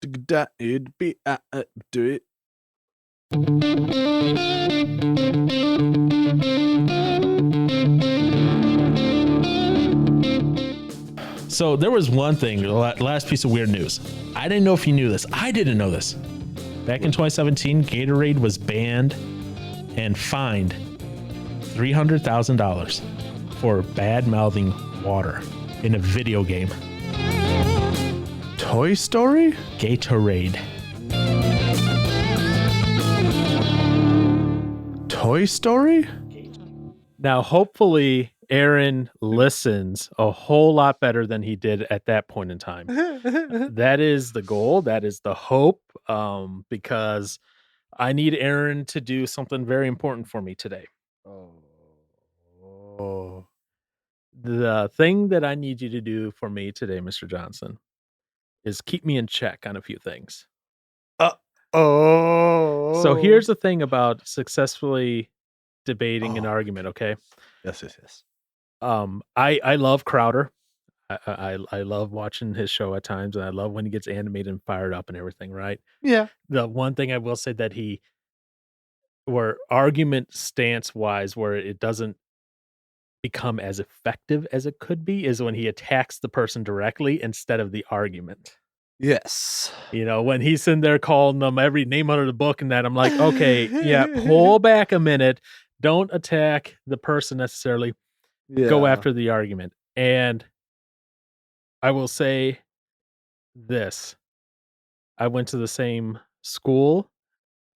It'd be do it. So there was one thing, the last piece of weird news. I didn't know if you knew this. I didn't know this. Back in 2017, Gatorade was banned and fined $300,000 for bad-mouthing water in a video game. Toy Story? Gatorade. Toy Story? Now, hopefully, Aaron listens a whole lot better than he did at that point in time. That is the goal. That is the hope. Because I need Aaron to do something very important for me today. Oh. The thing that I need you to do for me today, Mr. Johnson, is keep me in check on a few things. Oh. So here's the thing about successfully debating an argument, okay? Yes. I love Crowder. I love watching his show at times, and I love when he gets animated and fired up and everything, right? Yeah. The one thing I will say that where argument stance wise, where it doesn't become as effective as it could be, is when he attacks the person directly instead of the argument. Yes. You know, when he's in there calling them every name under the book and that, I'm like, okay, yeah, pull back a minute. Don't attack the person necessarily. Yeah. Go after the argument. And I will say this. I went to the same school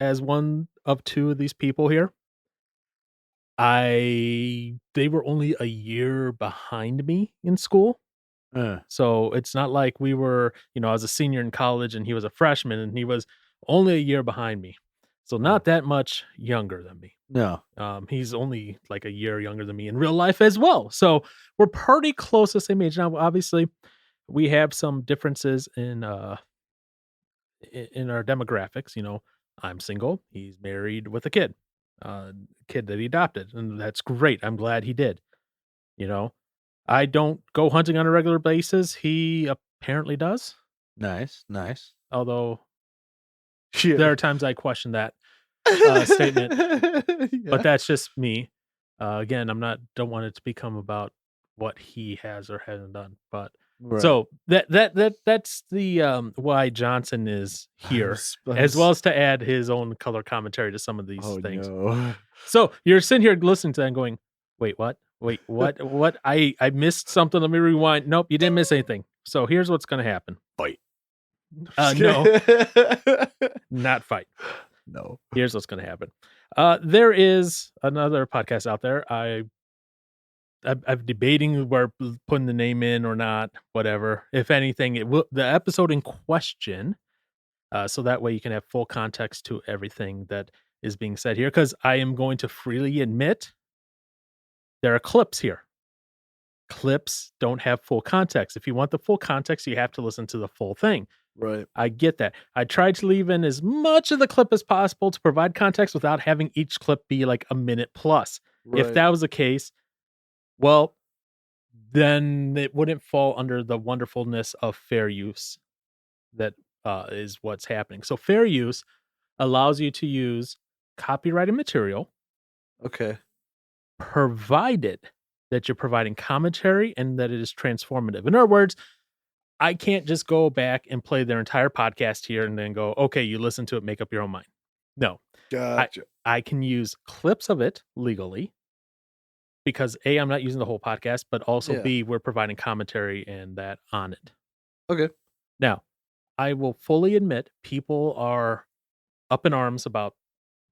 as one of two of these people here. They were only a year behind me in school. So it's not like we were, I was a senior in college and he was a freshman and he was only a year behind me. So not that much younger than me. No. He's only like a year younger than me in real life as well. So we're pretty close to the same age. Now, obviously, we have some differences in our demographics. I'm single. He's married with a kid that he adopted. And that's great. I'm glad he did. I don't go hunting on a regular basis. He apparently does. Nice. Although Yeah. there are times I question that statement, but that's just me. Again, don't want it to become about what he has or hasn't done. But Right. so that's the why Johnson is here, as well as to add his own color commentary to some of these things. No. So you're sitting here listening to that and going, wait, what? Wait, what? What? I missed something. Let me rewind. Nope, you didn't miss anything. So here's what's going to happen. Fight. No, not fight. No. Here's what's going to happen. There is another podcast out there. I'm debating where putting the name in or not, whatever. If anything, the episode in question, so that way you can have full context to everything that is being said here, because I am going to freely admit there are clips here. Clips don't have full context. If you want the full context, you have to listen to the full thing. Right. I get that. I tried to leave in as much of the clip as possible to provide context without having each clip be like a minute plus. Right. If that was the case, well, then it wouldn't fall under the wonderfulness of fair use that is what's happening. So fair use allows you to use copyrighted material. Okay. Provided that you're providing commentary and that it is transformative. In other words, I can't just go back and play their entire podcast here and then go, okay, you listen to it, make up your own mind. No. Gotcha. I can use clips of it legally because A, I'm not using the whole podcast, but also B, we're providing commentary and that on it. Okay. Now, I will fully admit people are up in arms about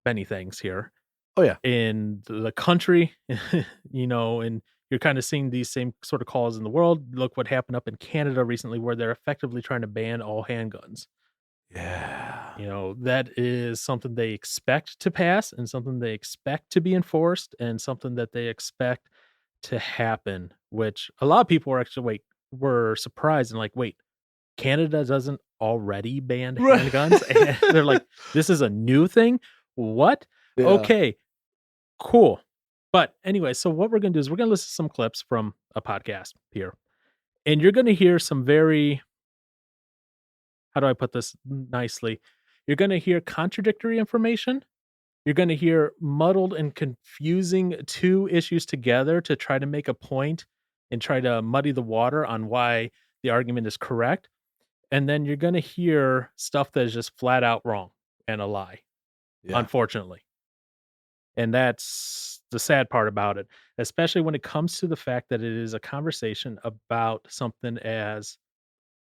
many things here. Oh, yeah. In the country, and you're kind of seeing these same sort of calls in the world. Look what happened up in Canada recently, where they're effectively trying to ban all handguns. Yeah. That is something they expect to pass and something they expect to be enforced and something that they expect to happen, which a lot of people were surprised and like, wait, Canada doesn't already ban handguns? And they're like, this is a new thing? What? Yeah. Okay, cool. But anyway, so what we're going to do is we're going to listen to some clips from a podcast here. And you're going to hear some very how do I put this nicely? You're going to hear contradictory information. You're going to hear muddled and confusing two issues together to try to make a point and try to muddy the water on why the argument is correct. And then you're going to hear stuff that is just flat out wrong and a lie, unfortunately. And that's the sad part about it, especially when it comes to the fact that it is a conversation about something as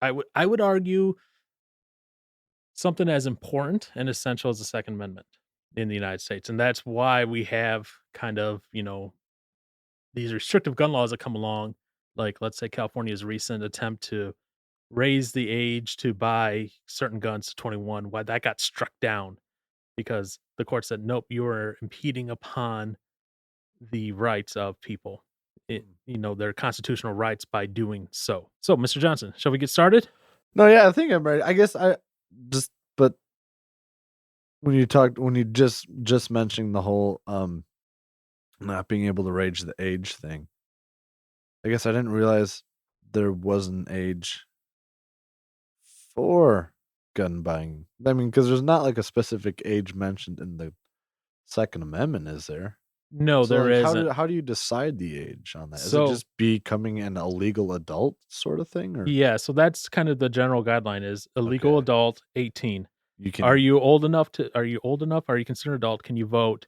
I would argue something as important and essential as the Second Amendment in the United States. And that's why we have kind of, these restrictive gun laws that come along, like let's say California's recent attempt to raise the age to buy certain guns to 21, why that got struck down because the court said, nope, you are impeding upon the rights of people, their constitutional rights by doing so. So, Mr. Johnson, shall we get started? No, yeah, I think I'm ready. I guess but when you just mentioned the whole not being able to raise the age thing, I guess I didn't realize there was an age for gun buying. I mean, because there's not like a specific age mentioned in the Second Amendment, is there? No, So, there like, isn't. how do you decide the age on that? Is So- it just becoming an illegal adult sort of thing, or Yeah, so that's kind of the general guideline is illegal Okay. adult 18. you can? Are you old enough? Are you considered adult? Can you vote?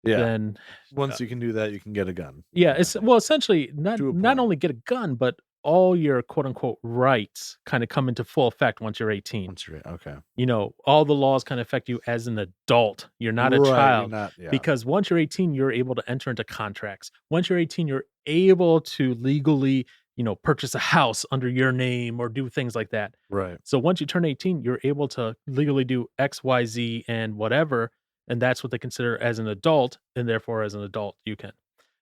Yeah. Then Once you can do that, you can get a gun. yeah, kinda it's thing. well essentially not To a not point. only get a gun, but all your quote unquote rights kind of come into full effect once you're 18. Once you're okay. All the laws kind of affect you as an adult. You're not a Right, you're child. not, yeah. Because once you're 18, you're able to enter into contracts. Once you're 18, you're able to legally, purchase a house under your name or do things like that. Right. So once you turn 18, you're able to legally do X, Y, Z, and whatever. And that's what they consider as an adult. And therefore, as an adult, you can.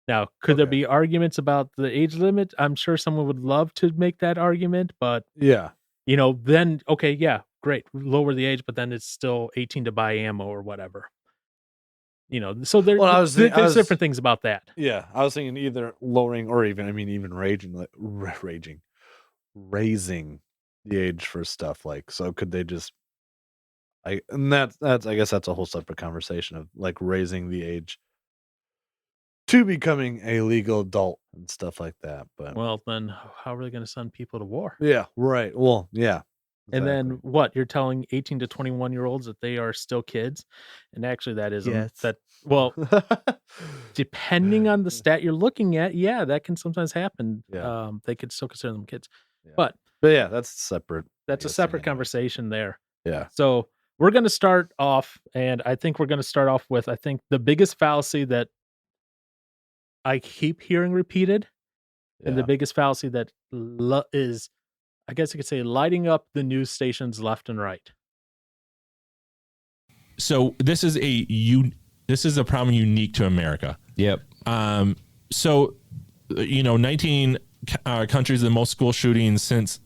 Now, could there Okay. be arguments about the age limit? I'm sure someone would love to make that argument, but Yeah. then okay, yeah, great, lower the age, but then it's still 18 to buy ammo or whatever. So Well, I was think- I there's was- different things about that. Yeah. I was thinking either lowering or even raising the age for stuff like so. Could they just? That's I guess that's a whole separate conversation of like raising the age to becoming a legal adult and stuff like that. But Well, then how are they going to send people to war? yeah, right. Well, yeah. And then exactly. what? You're telling 18 to 21-year-olds that they are still kids? And actually that isn't Yes. that well, depending on the stat you're looking at, yeah, that can sometimes happen. Yeah. They could still consider them kids. Yeah. But yeah, that's separate. that's a guess, separate thing anyway. conversation there. Yeah. So we're going to start off, and I think we're going to start off with, I think the biggest fallacy that I keep hearing repeated, and the Yeah. biggest fallacy that is, I guess you could say, lighting up the news stations left and right. So this is a problem unique to America. Yep. So 19 countries the most school shootings since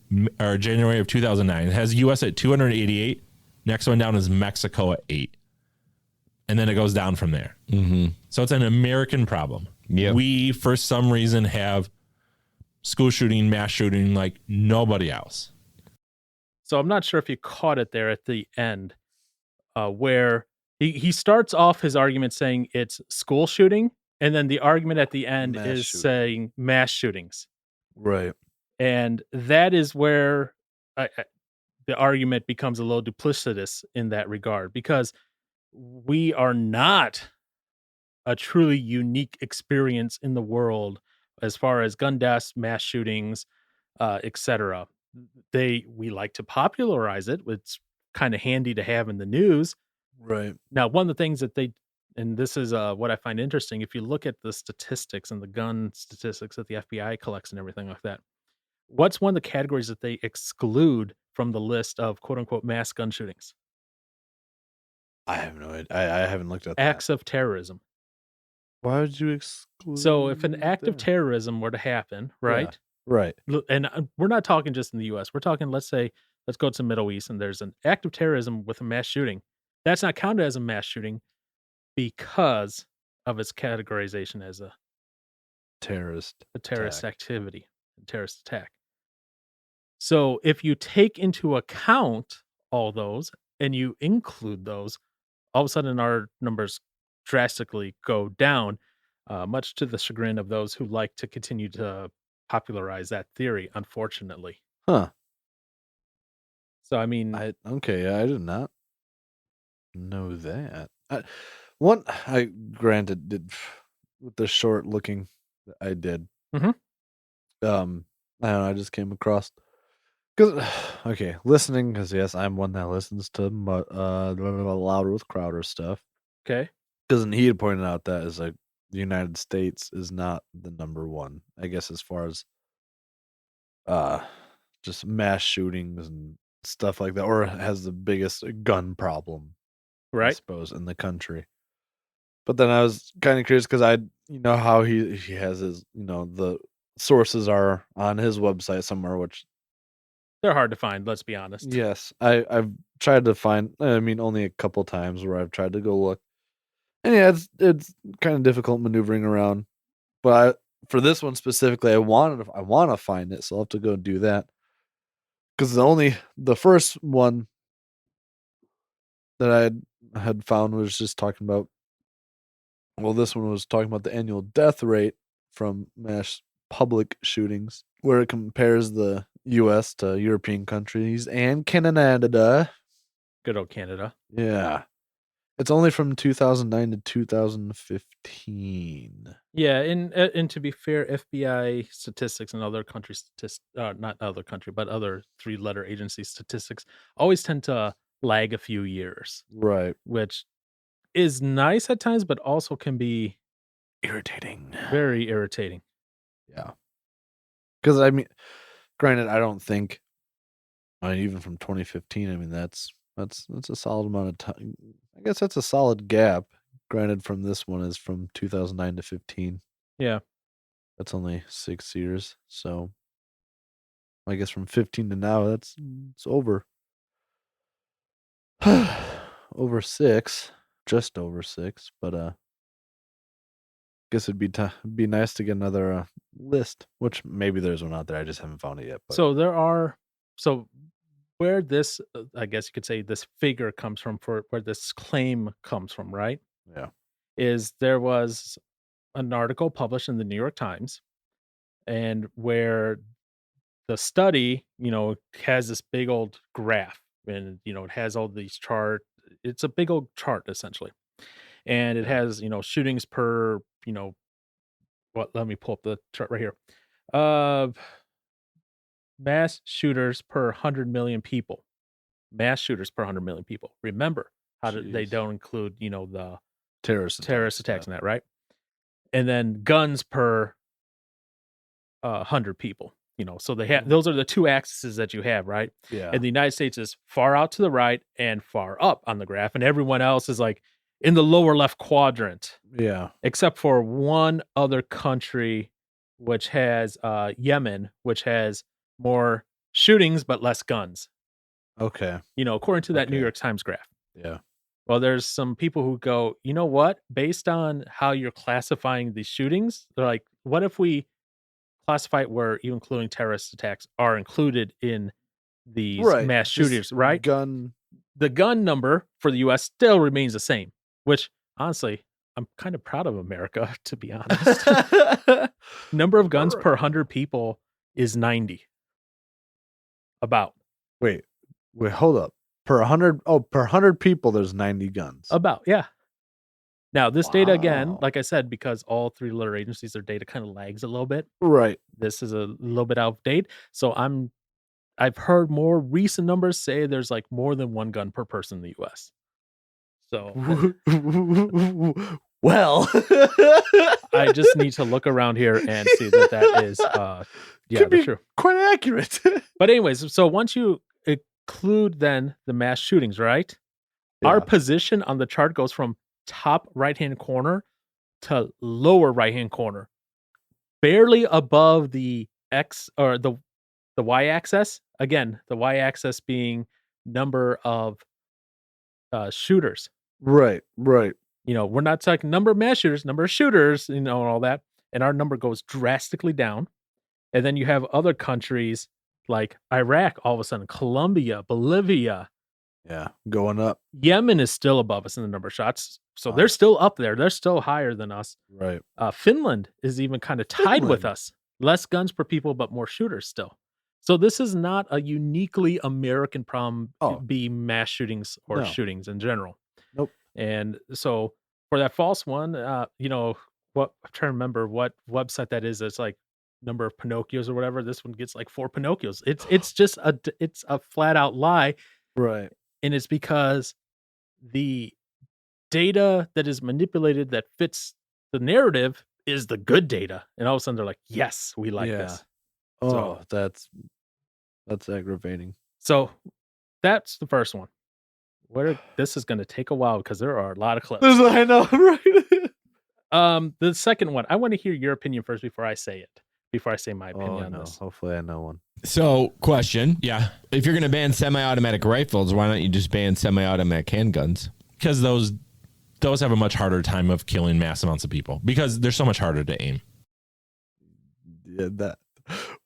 January of 2009. It has U.S. at 288. Next one down is Mexico at 8, and then it goes down from there. Mm-hmm. So it's an American problem. Yep. We, for some reason, have school shooting, mass shooting like nobody else. So I'm not sure if you caught it there at the end, where he starts off his argument saying it's school shooting, and then the argument at the end Mass is shooting. saying mass shootings. Right. And that is where the argument becomes a little duplicitous in that regard, because we are not a truly unique experience in the world as far as gun deaths, mass shootings, etc. We like to popularize it. It's kind of handy to have in the news. Right. Now, one of the things that and this is what I find interesting, if you look at the statistics and the gun statistics that the FBI collects and everything like that, what's one of the categories that they exclude from the list of quote unquote mass gun shootings? I have no idea. I haven't looked at that. Acts of terrorism. Why would you exclude? So if an act of that? terrorism were to happen, right? Right. And we're not talking just in the US. We're talking, let's go to the Middle East and there's an act of terrorism with a mass shooting. That's not counted as a mass shooting because of its categorization as a Terrorist. terrorist attack. activity, a terrorist attack. So if you take into account all those and you include those, all of a sudden our numbers drastically go down, much to the chagrin of those who like to continue to popularize that theory, unfortunately. Huh. So, I mean, Okay, I did not know that. One, I granted did with the short looking that I did. Mhm. I don't know, I just came across because okay, listening because yes, I'm one that listens to louder with Crowder stuff. okay, Because he had pointed out that is like the United States is not the number one, I guess, as far as uh just mass shootings and stuff like that, or has the biggest gun problem, I right? suppose, in the country. But then I was kind of curious because how he has his, the sources are on his website somewhere, which They're hard to find, let's be honest. yes, I've tried to find. I mean, only a couple times where I've tried to go look, and yeah, it's kind of difficult maneuvering around. But for this one specifically, I want to find it, so I'll have to go do that because the first one that I had found was just talking about. Well, this one was talking about the annual death rate from mass public shootings, where it compares the U.S. to European countries and Canada. Good old Canada. Yeah, it's only from 2009 to 2015. Yeah, and to be fair, FBI statistics and other country not other country, but other three-letter agency statistics always tend to lag a few years, Right. which is nice at times, but also can be Irritating. very irritating. Yeah. Because I mean, granted, I don't think. I mean, even from 2015, I mean that's a solid amount of time. I guess that's a solid gap. Granted, from this one is from 2009 to 15. Yeah. That's only 6 years. So I guess from 15 to now, it's over over 6, just over 6. But guess it'd be nice to get another list, which maybe there's one out there. I just haven't found it yet. But So so where this I guess you could say this figure comes from for where this claim comes from, right? yeah, Is there was an article published in the New York Times and where the study, has this big old graph and it has all these chart. It's a big old chart essentially. And it yeah, has, shootings per, what let me pull up the chart right here. Uh mass shooters per 100 million people. Mass shooters per 100 million people. Remember, they jeez, don't include, the terrorist terrorist attacks. attacks in that, right? And then guns per 100 people. So they have those are the two axes that you have, right? Yeah, And the United States is far out to the right and far up on the graph, and everyone else is like in the lower left quadrant, yeah, except for one other country, which has Yemen, which has more shootings but less guns. okay, According to that New okay, York Times graph. yeah, Well, there's some people who go, you know what? Based on how you're classifying these shootings, they're like, what if we classify it where you including terrorist attacks are included in these right. mass Just shooters, right? gun. The gun number for the US still remains the same, which honestly, I'm kind of proud of America, to be honest. Number of guns per 100 people is 90. About. Wait, wait, hold up. Per 100 people, there's 90 guns. About, yeah. Now, this data again, Wow. like I said, because all three-letter agencies, their data kind of lags a little bit. Right. This is a little bit out of date. So I've heard more recent numbers say there's like more than one gun per person in the US. So Well, I just need to look around here and see that is could the be true. quite accurate. But anyways, so once you include then the mass shootings, right? Our Yeah. position on the chart goes from top right-hand corner to lower right-hand corner, barely above the X or the y-axis. Again, the y-axis being number of shooters. Right. Right. We're not talking number of mass shooters, number of shooters, and all that. And our number goes drastically down. And then you have other countries like Iraq, all of a sudden, Colombia, Bolivia, Yeah, going up. Yemen is still above us in the number of shots, so Oh. they're still up there. They're still higher than us. Right. Finland is even kind of tied with Finland. us. Less guns per people, but more shooters still. So this is not a uniquely American problem. Oh. Be mass shootings or No. shootings in general. Nope. And so for that false one, you know what? I'm trying to remember what website that is. It's like number of Pinocchios or whatever. This one gets like 4 Pinocchios. It's just it's a flat out lie, Right. and it's because the data that is manipulated that fits the narrative is the good data, and all of a sudden they're like, yes, we like Yeah. this. Oh, that's aggravating. So that's the first one. This is going to take a while because there are a lot of clips. I know, right? The second one, I want to hear your opinion first before I say it. Before I say my opinion on no. this. Hopefully I know one. So, question. Yeah, If you're going to ban semi-automatic rifles, why don't you just ban semi-automatic handguns? because those have a much harder time of killing mass amounts of people because they're so much harder to aim. Yeah, that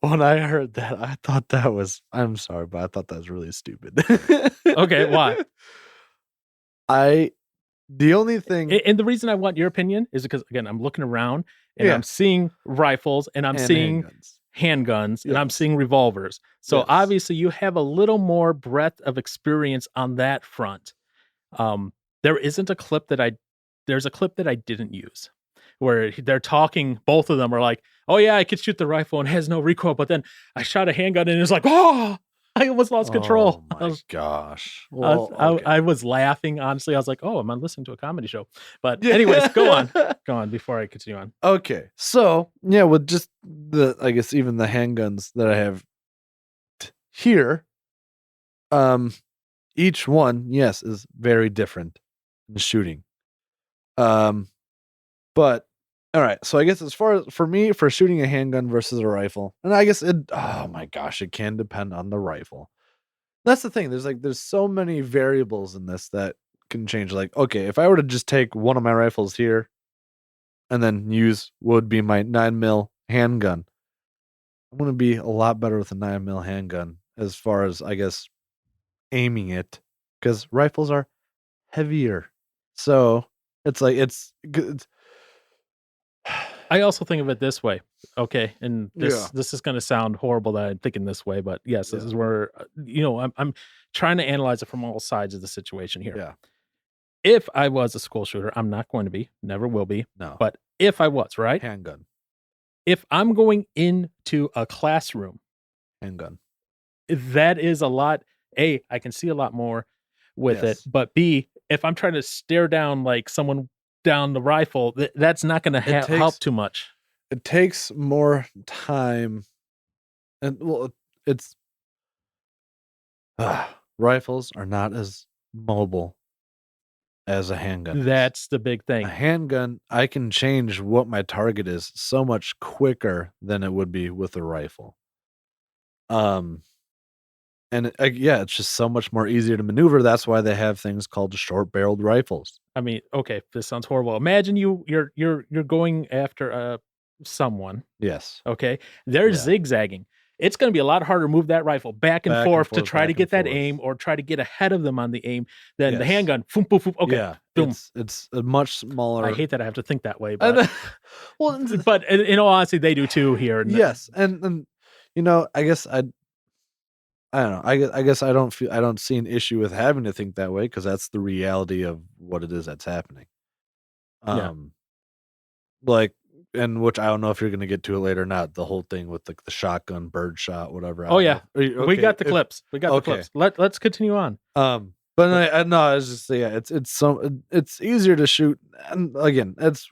when I heard that, I thought that was. I'm sorry, but I thought that was really stupid. Okay, why? The only thing, And the reason I want your opinion is because, again, I'm looking around and Yeah. I'm seeing rifles and I'm and seeing handguns. handguns and I'm Yes. seeing revolvers. So Yes. obviously you have a little more breadth of experience on that front. There isn't a clip that there's a clip that I didn't use where they're talking, both of them are like, oh yeah, I could shoot the rifle and it has no recoil, but then I shot a handgun and it was like, oh, I almost lost control. Oh my gosh! I was laughing, honestly. I was like, oh, am I listening to a comedy show? But anyways, go on before I continue on. Okay, so yeah, with just I guess even the handguns that I have here, each one, yes, is very different in shooting. But all right, so I guess as far as for me, for shooting a handgun versus a rifle, and I guess oh my gosh, it can depend on the rifle. That's the thing. There's so many variables in this that can change. Like, okay, if I were to just take one of my rifles here and then use what would be my 9mm handgun, I'm gonna be a lot better with a 9mm handgun as far as I guess aiming it, because rifles are heavier. So it's like it's I also think of it this way. Okay. And Yeah. this is going to sound horrible that I'm thinking this way, but yes, this Yeah. is where, I'm trying to analyze it from all sides of the situation here. Yeah. If I was a school shooter, I'm not going to be, never will be. No. But if I was, right? Handgun. If I'm going into a classroom, Handgun. that is a lot. A, I can see a lot more with Yes. it. But B, if I'm trying to stare down like someone down the rifle, that's not going to help takes- too much. It takes more time, and well, it's rifles are not as mobile as a handgun. is. That's the big A thing. handgun, I can change what my target is so much quicker than it would be with a rifle. And yeah, it's just so much more easier to maneuver. That's why they have things called short-barreled rifles. I mean, okay, this sounds horrible. Imagine you're going after someone. Yes. Okay, they're Yeah. zigzagging. It's going to be a lot harder to move that rifle back and forth to try to back get and that forth. aim or try to get ahead of them on the aim than the Yes. handgun. Boom, boom, boom. Okay, Yeah. boom. It's a much smaller. I hate that I have to think that way, And, but well, but in all honesty, they do too here. And yes, and I guess I don't know. I guess I don't see an issue with having to think that way, because that's the reality of what it is that's happening. Yeah. Like, and which I don't know if you're going to get to it later or not. The whole thing with the shotgun, bird shot, whatever. I Oh don't yeah, know. Are you- we okay, got the if- clips. We got the okay. clips. Let's continue on. But I no, I was just yeah, it's easier to shoot, and again, it's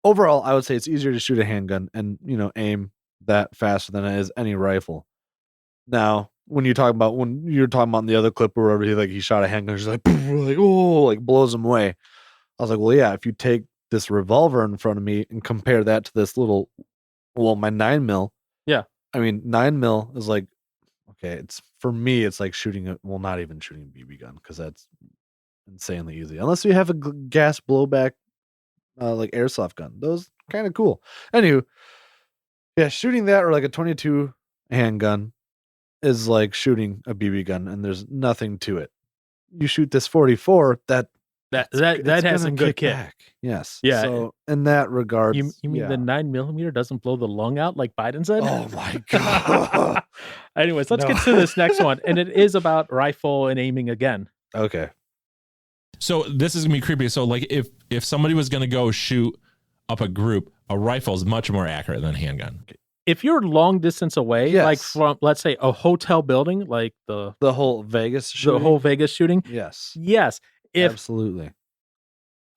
overall I would say it's easier to shoot a handgun and aim that faster than it is any rifle. Now, when you're talking about in the other clip where he shot a handgun, just like blows him away. I was like, well, yeah, if you take this revolver in front of me and compare that to this little, my 9mm. Yeah. I mean, 9mm is like, okay, it's for me, it's like shooting not even shooting a BB gun, because that's insanely easy. Unless you have a gas blowback, like airsoft gun. Those kind of cool. Anywho, yeah, shooting that or like a 22 handgun is like shooting a BB gun, and there's nothing to it. You shoot this 44, That it's has gonna some good kit. back. Yes. Yeah. So in that regard, You mean the 9mm doesn't blow the lung out like Biden said? Oh my god. Anyways, let's No. get to this next one, and it is about rifle and aiming again. Okay. So this is gonna be creepy. So like if somebody was gonna go shoot up a group, a rifle is much more accurate than a handgun. If you're long distance away, like Yes. from, let's say, a hotel building, like the whole Vegas shooting. whole Vegas shooting, Yes. yes. If Absolutely.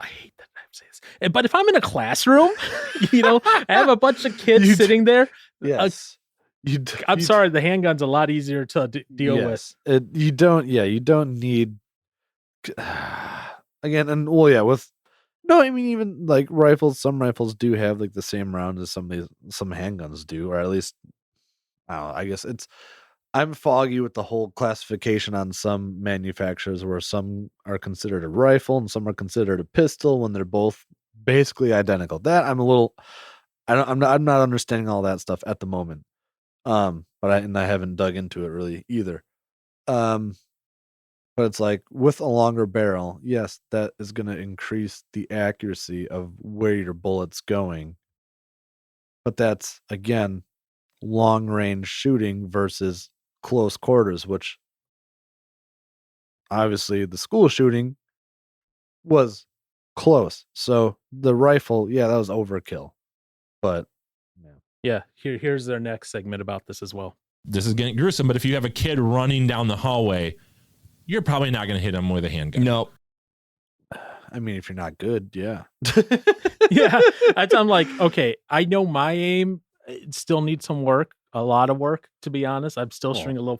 I hate that I say this, but if I'm in a classroom, I have a bunch of kids You- sitting there. Yes. I'm sorry, the handgun's a lot easier to deal with. You don't need again, and well, yeah, I mean, even like rifles, some rifles do have like the same round as some handguns do, or at least I don't know, I guess I'm foggy with the whole classification on some manufacturers where some are considered a rifle and some are considered a pistol when they're both basically identical. That I'm not understanding all that stuff at the moment. But I haven't dug into it really either. But it's like with a longer barrel, yes, that is going to increase the accuracy of where your bullet's going. But that's again long range shooting versus close quarters, which obviously the school shooting was close. So the rifle, yeah, that was overkill. But Yeah, here's their next segment about this as well. This is getting gruesome, but if you have a kid running down the hallway, you're probably not going to hit him with a handgun. Nope. I mean, if you're not good, yeah. Yeah, I'm like, okay, I know my aim still needs some work, a lot of work, to be honest. I'm still shooting a little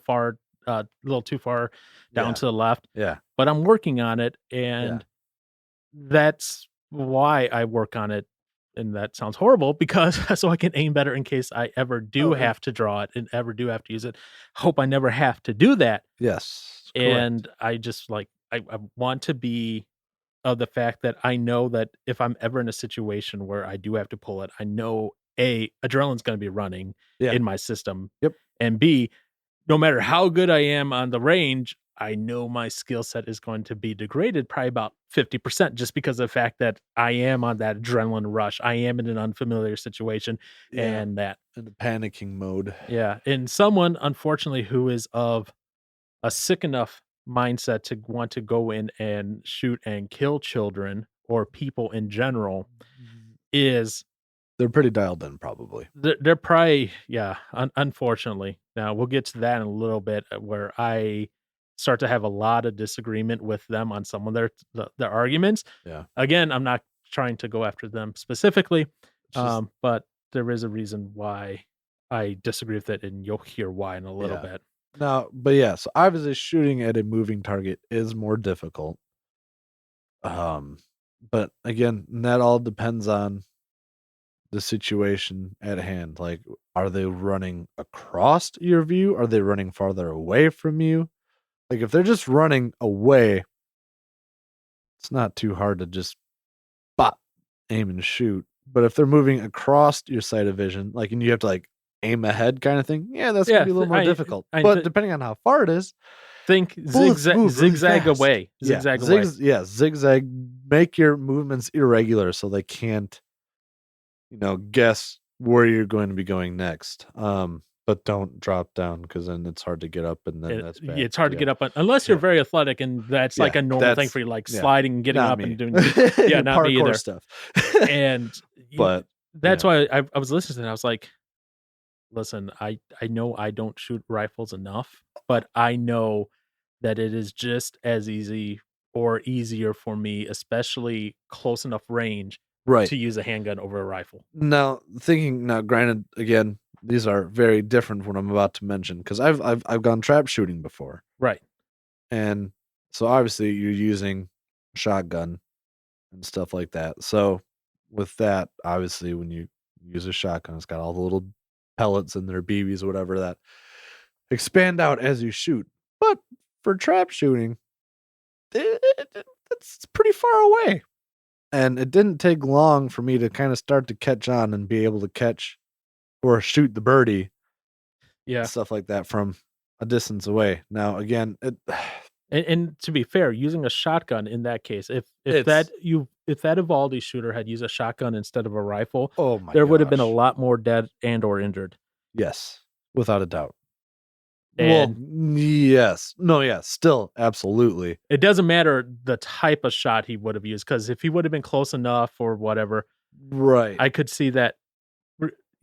too far down Yeah. to the left, Yeah. but I'm working on it, and that's why I work on it. And that sounds horrible because so I can aim better in case I ever do have to draw it and ever do have to use it. Hope I never have to do that. Yes. And I just like, I want to be of the fact that I know that if I'm ever in a situation where I do have to pull it, I know adrenaline's going to be running in my system. Yep. And B, no matter how good I am on the range, I know my skill set is going to be degraded probably about 50% just because of the fact that I am on that adrenaline rush. I am in an unfamiliar situation and that in the panicking mode. Yeah. And someone, unfortunately, who is of a sick enough mindset to want to go in and shoot and kill children or people in general they're pretty dialed in, probably. They're probably, unfortunately. Now, we'll get to that in a little bit where I start to have a lot of disagreement with them on some of their arguments. Yeah. Again, I'm not trying to go after them specifically, but there is a reason why I disagree with it, and you'll hear why in a little bit. Now, but yeah, so obviously shooting at a moving target is more difficult. But again, that all depends on the situation at hand. Like, are they running across your view? Are they running farther away from you? Like, if they're just running away, it's not too hard to just aim and shoot. But if they're moving across your sight of vision, like, and you have to like aim ahead kind of thing, that's gonna be a little more difficult. But depending on how far it is, think zigzag away. Zigzag away. Zigzag. Make your movements irregular so they can't, guess where you're going to be going next. But don't drop down because then it's hard to get up, and then that's bad. It's hard to get up unless you're very athletic, and that's like a normal thing for you, like sliding and getting up and doing. Yeah, not me either. Stuff. And but that's why I was listening to it. I was like, listen, I know I don't shoot rifles enough, but I know that it is just as easy or easier for me, especially close enough range, to use a handgun over a rifle. Now, granted, again, these are very different from what I'm about to mention because I've gone trap shooting before, right? And so obviously you're using shotgun and stuff like that. So with that, obviously, when you use a shotgun, it's got all the little pellets in their BBs or whatever that expand out as you shoot. But for trap shooting, it's pretty far away. And it didn't take long for me to kind of start to catch on and be able to catch or shoot the birdie. Yeah. Stuff like that from a distance away. Now, again, And to be fair, using a shotgun in that case, if It's- that Uvalde shooter had used a shotgun instead of a rifle, oh my there would have been a gosh. lot more dead and or injured. Yes, without a doubt. And Well, yes. No, yeah, still, absolutely. it doesn't matter the type of shot he would have used, because if he would have been close enough or whatever, Right. I could see that.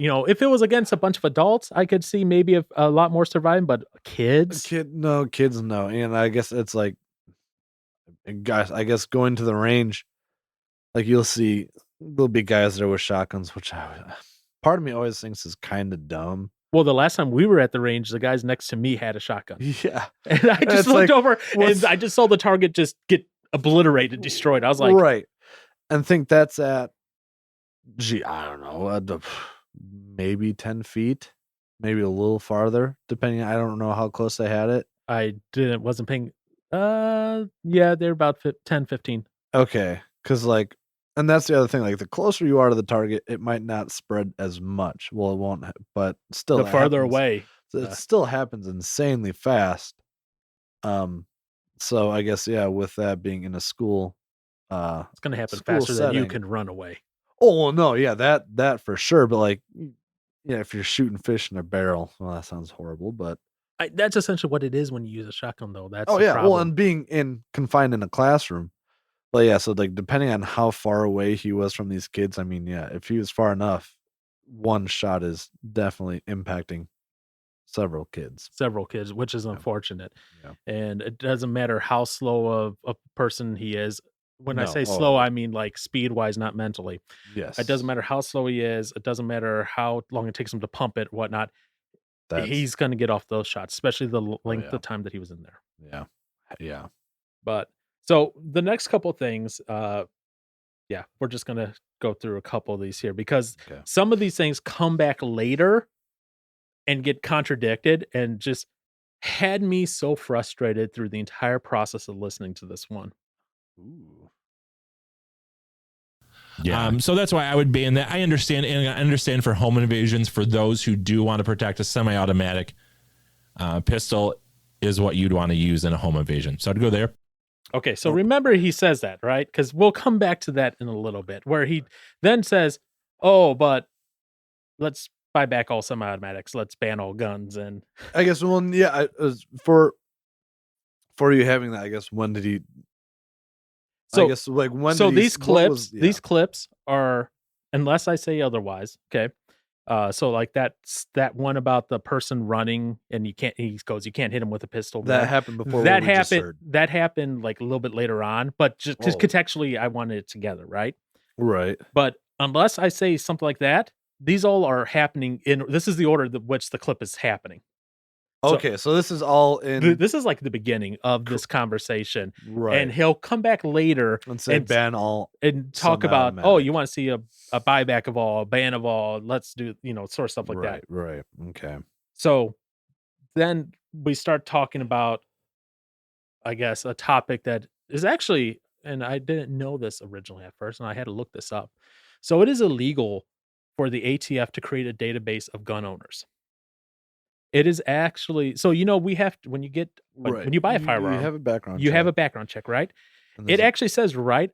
If it was against a bunch of adults, I could see maybe a lot more surviving, but kids, Kids, no. And I guess it's like, guys, I guess going to the range, like you'll see there'll be guys there with shotguns, which part of me always thinks is kind of dumb. well, the last time we were at the range, the guys next to me had a shotgun. Yeah. And I just It's looked like, over what's- and I just saw the target just get obliterated, destroyed. I was like, right. And think that's at, I don't know, maybe 10 feet, maybe a little farther, depending. I don't know how close they had it. I wasn't paying. Yeah, they're about 10, 15. Okay. Because, like, and that's the other thing. Like, the closer you are to the target, it might not spread as much. Well, it won't, but still, The it farther happens. away. It still happens insanely fast. So I guess, yeah, with that being in a school, It's going to happen school faster than you setting. can run away. Oh, well, no, yeah, that for sure. But like, yeah, if you're shooting fish in a barrel, well, that sounds horrible. But That's essentially what it is when you use a shotgun, though. That's oh the yeah, problem. well, and being confined in a classroom. But yeah, so like depending on how far away he was from these kids, I mean, yeah, if he was far enough, one shot is definitely impacting several kids. Several kids, which is unfortunate. Yeah. And it doesn't matter how slow of a person he is. When I No, say oh, slow, yeah. I mean like speed wise, not mentally. Yes, It doesn't matter how slow he is. It doesn't matter how long it takes him to pump it, whatnot. He's going to get off those shots, especially the length yeah. of time that he was in there. yeah. But so the next couple things, we're just going to go through a couple of these here because Okay. some of these things come back later and get contradicted and just had me so frustrated through the entire process of listening to this one. Ooh. Yeah. So that's why I would ban that. I understand, and I understand for home invasions, for those who do want to protect a semi-automatic pistol is what you'd want to use in a home invasion. So I'd go there. Okay, so remember he says that, right? Because we'll come back to that in a little bit, where he then says, "Oh, but let's buy back all semi-automatics. Let's ban all guns." And I guess for you having that, I guess when did he? so, I guess like when. so did he, these what clips are, unless I say otherwise, okay. So like that one about the person running and you can't hit him with a pistol. that happened before. That what we just happened. heard. That happened like a little bit later on, but just because Oh. contextually I wanted it together, right? Right. But unless I say something like that, these all are happening in. This is the order which the clip is happening. So- Okay, so this is all in This is like the beginning of this conversation, right, and he'll come back later and say ban all. and talk about, semi-automatic. oh, you want to see a buyback of all, a ban of all, let's do, sort of stuff like that. Right. Okay. So then we start talking about, I guess, a topic that is actually, and I didn't know this originally at first, and I had to look this up. So it is illegal for the ATF to create a database of gun owners. It is actually, so we have to, when you buy a firearm, you have a background. you have a check, background check, right? and It there's a- actually says right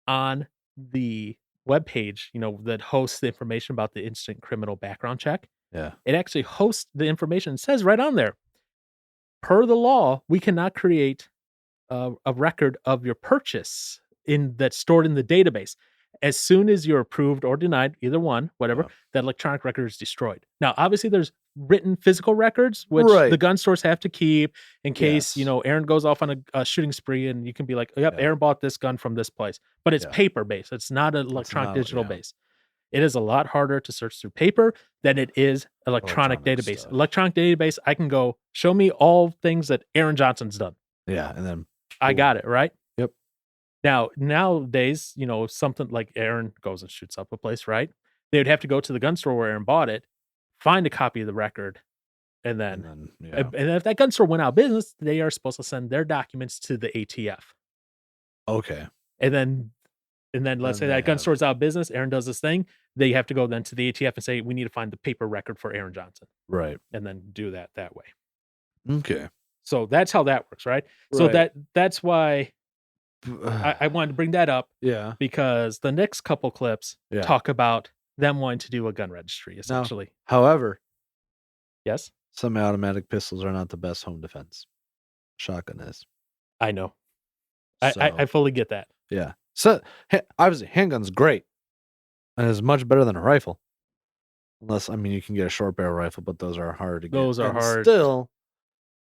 on the webpage, that hosts the information about the instant criminal background check. yeah. It actually hosts the information. It says right on there, per the law, we cannot create a record of your purchase that's stored in the database. As soon as you're approved or denied, either one, whatever, Yeah. that electronic record is destroyed. Now, obviously, there's written physical records, which Right. the gun stores have to keep in case, Yes. Aaron goes off on a shooting spree and you can be like, yep, Yeah. Aaron bought this gun from this place. But it's Yeah. paper-based. It's not an electronic not- digital yeah. base. It is a lot harder to search through paper than it is electronic database. stuff. Electronic database, I can go, show me all things that Aaron Johnson's done. Yeah, and then I got it, right? Yep. Now, nowadays, something like Aaron goes and shoots up a place, right? They would have to go to the gun store where Aaron bought it, find a copy of the record, and then, and if that gun store went out of business, they are supposed to send their documents to the ATF. okay. And then let's say Then they that gun have- store's out of business, Aaron does this thing, they have to go then to the ATF and say, we need to find the paper record for Aaron Johnson, Right. and then do that way. Okay. So that's how that works, right? So Right. that's why I wanted to bring that up, Yeah. because the next couple clips Yeah. talk about them wanting to do a gun registry, Now, essentially. however, Yes, semi-automatic pistols are not the best home defense. Shotgun is. I know. So I fully get that. yeah. So obviously, handgun's great, and is much better than a rifle. Unless, I mean, you can get a short barrel rifle, but those are hard to get. Those are and hard. Still,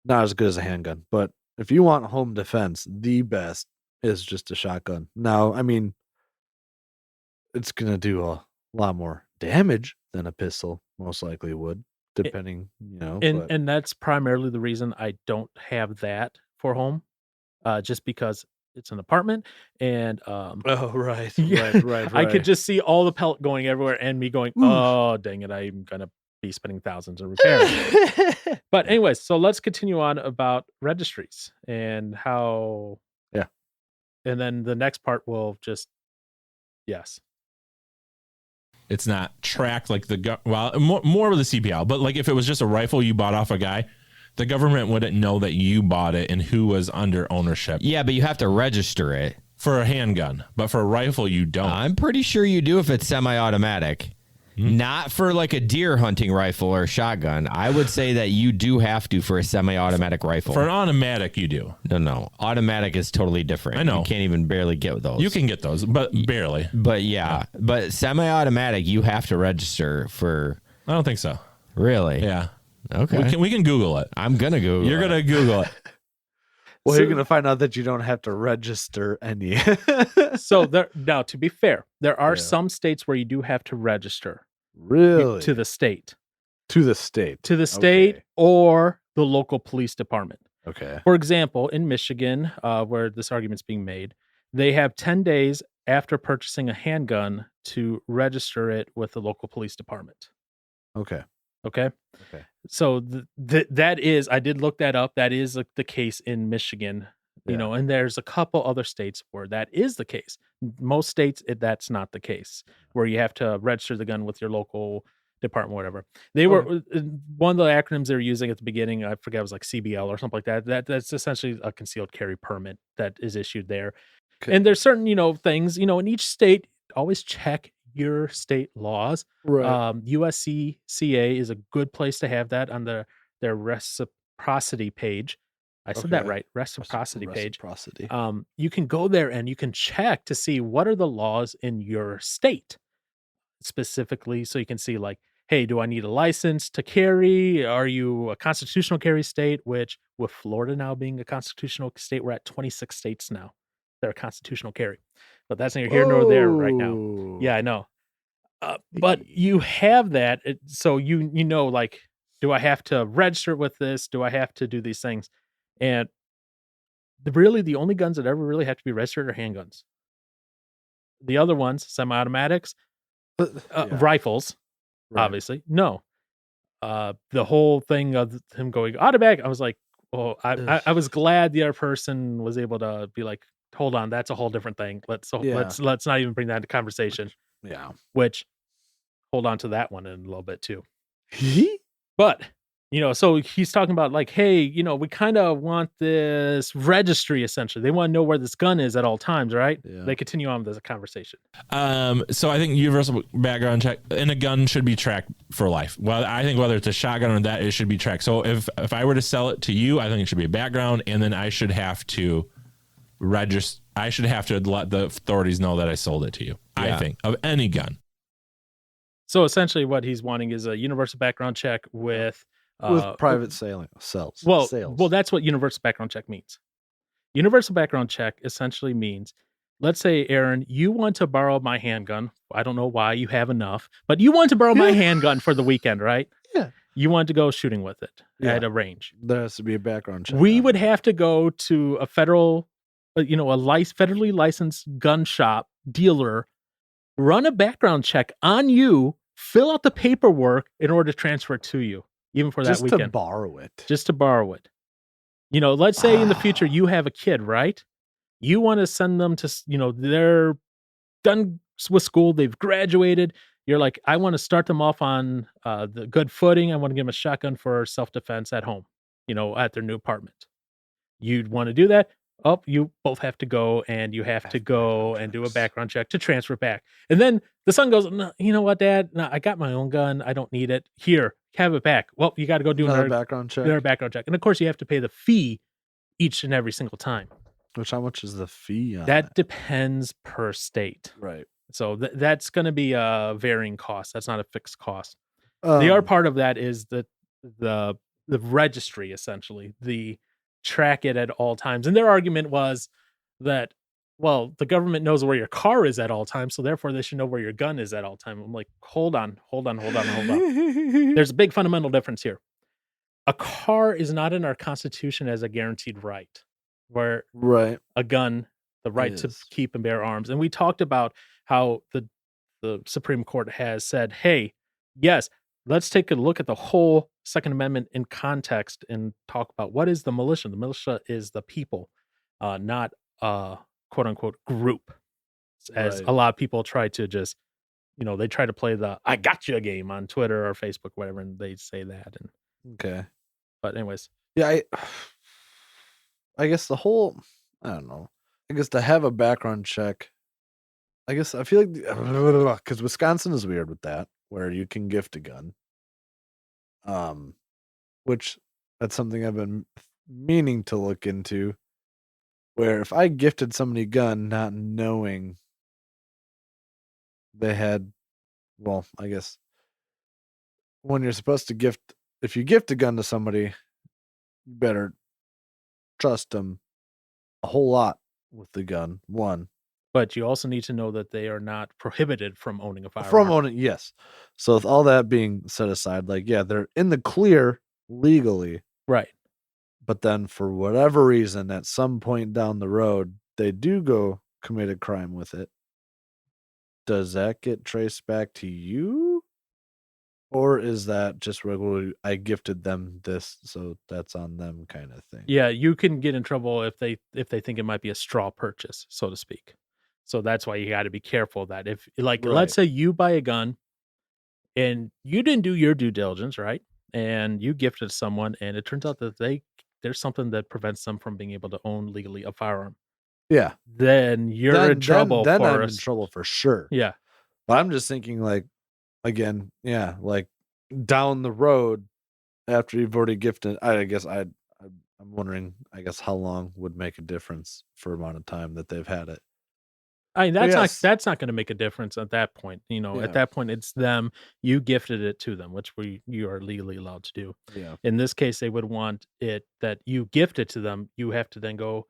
not as good as a handgun. But if you want home defense, the best is just a shotgun. Now, I mean, it's gonna do a lot more damage than a pistol most likely would, depending, but And that's primarily the reason I don't have that for home, just because it's an apartment, and oh, right, yeah, right. I could just see all the pellet going everywhere, and me going, Oof. "Oh, dang it, I'm gonna be spending thousands in repairs." But anyways, so let's continue on about registries and how. Yeah. And then the next part will just, yes. It's not tracked like more with the CPL, but like if it was just a rifle you bought off a guy, the government wouldn't know that you bought it and who was under ownership. Yeah, but you have to register it. For a handgun, but for a rifle, you don't. I'm pretty sure you do if it's semi-automatic. Not for like a deer hunting rifle or a shotgun. I would say that you do have to for a semi-automatic rifle. For an automatic, you do. No. Automatic is totally different. I know. You can't even barely get those. You can get those, but barely. But yeah. But semi-automatic, you have to register for. I don't think so. Really? Yeah. Okay. We can Google it. I'm going to Google You're going to Google it. Well, you're gonna find out that you don't have to register any. So now, to be fair, there are Yeah. some states where you do have to register Really? to the state. To the state. Okay. Or the local police department. Okay. For example, in Michigan, where this argument's being made, they have 10 days after purchasing a handgun to register it with the local police department. Okay. Okay. Okay. So that is, I did look that up. That is the case in Michigan, Yeah. and there's a couple other states where that is the case. Most states, that's not the case, where you have to register the gun with your local department, whatever. They were one of the acronyms they were using at the beginning. I forget, it was like CBL or something like that. That's essentially a concealed carry permit that is issued there. Okay. And there's certain, things, in each state, always check your state laws. Right. USCCA is a good place to have that on their reciprocity page. I said that Okay. right, reciprocity page. Reciprocity. You can go there and you can check to see what are the laws in your state specifically, so you can see like, hey, do I need a license to carry? Are you a constitutional carry state? Which, with Florida now being a constitutional state, we're at 26 states now. They're a constitutional carry. But that's neither here nor there right now. Whoa. Yeah, I know. But you have that, so like, do I have to register with this? Do I have to do these things? And the only guns that ever really have to be registered are handguns. The other ones, semi-automatics, Yeah. rifles, Right. obviously, no. The whole thing of him going automatic, I was like, well, I was glad the other person was able to be like, hold on, that's a whole different thing. Let's not even bring that into conversation. Yeah. Which, hold on to that one in a little bit too. But so he's talking about like, hey, we kind of want this registry. Essentially, they want to know where this gun is at all times, right? Yeah. They continue on with the conversation. So I think universal background check and a gun should be tracked for life. Well, I think whether it's a shotgun or that, it should be tracked. So if I were to sell it to you, I think it should be a background, and then I should have to register. I should have to let the authorities know that I sold it to you. Yeah. I think of any gun. So essentially, what he's wanting is a universal background check with private sales. Well, Sales. well, that's what universal background check means. Universal background check essentially means, let's say, Aaron, you want to borrow my handgun. I don't know why, you have enough, but you want to borrow my handgun for the weekend, right? Yeah. You want to go shooting with it Yeah. at a range. There has to be a background check. We on would it. have to go to a federal, federally licensed gun shop dealer, run a background check on you, fill out the paperwork in order to transfer it to you, even for that just weekend. to borrow it. Just to borrow it. Let's say in the future you have a kid, right? You want to send them to, they're done with school, they've graduated. You're like, I want to start them off on the good footing. I want to give them a shotgun for self-defense at home. at their new apartment. You'd want to do that. Oh, you both have to go, and you have to go and do a background check to transfer back. And then the son goes, no, you know what, Dad? No, I got my own gun. I don't need it. Here, have it back. Well, you got to go do Another another background check. background check. And of course, you have to pay the fee each and every single time. Which, how much is the fee on That depends per state. Right. So that's going to be a varying cost. That's not a fixed cost. The other part of that is the registry, essentially, the track it at all times. And their argument was that, well, the government knows where your car is at all times, so therefore they should know where your gun is at all time. I'm like, hold on. There's a big fundamental difference here. A car is not in our Constitution as a guaranteed right, where right. a gun, the right to keep and bear arms. And we talked about how the Supreme Court has said, hey, yes, let's take a look at the whole Second Amendment in context and talk about what is the militia. The militia is the people, not a quote unquote group, as a lot of people try to just, they try to play the I gotcha game on Twitter or Facebook, whatever, and they say that. And okay. But anyways. Yeah, I guess the whole, I don't know. I guess to have a background check, I guess I feel like, because Wisconsin is weird with that, where you can gift a gun. Which that's something I've been meaning to look into, where if I gifted somebody a gun not knowing they had, well, I guess when you're supposed to gift, if you gift a gun to somebody, you better trust them a whole lot with the gun, one. But you also need to know that they are not prohibited from owning a firearm. Yes. So with all that being set aside, like, yeah, they're in the clear legally. Right. But then for whatever reason, at some point down the road, they do go commit a crime with it. Does that get traced back to you? Or is that just regularly, I gifted them this, so that's on them kind of thing? Yeah, you can get in trouble if they think it might be a straw purchase, so to speak. So that's why you got to be careful that if, like, let's say you buy a gun and you didn't do your due diligence, right? And you gifted someone, and it turns out that there's something that prevents them from being able to own legally a firearm. Yeah. Then you're in trouble. Then I'm in trouble for sure. Yeah. But I'm just thinking, like, again, yeah, like down the road after you've already gifted, I'm wondering, I guess, how long would make a difference for amount of time that they've had it. I mean, that's not going to make a difference at that point. At that point, it's them. You gifted it to them, which you are legally allowed to do. Yeah. In this case, they would want it that you gift it to them. You have to then go,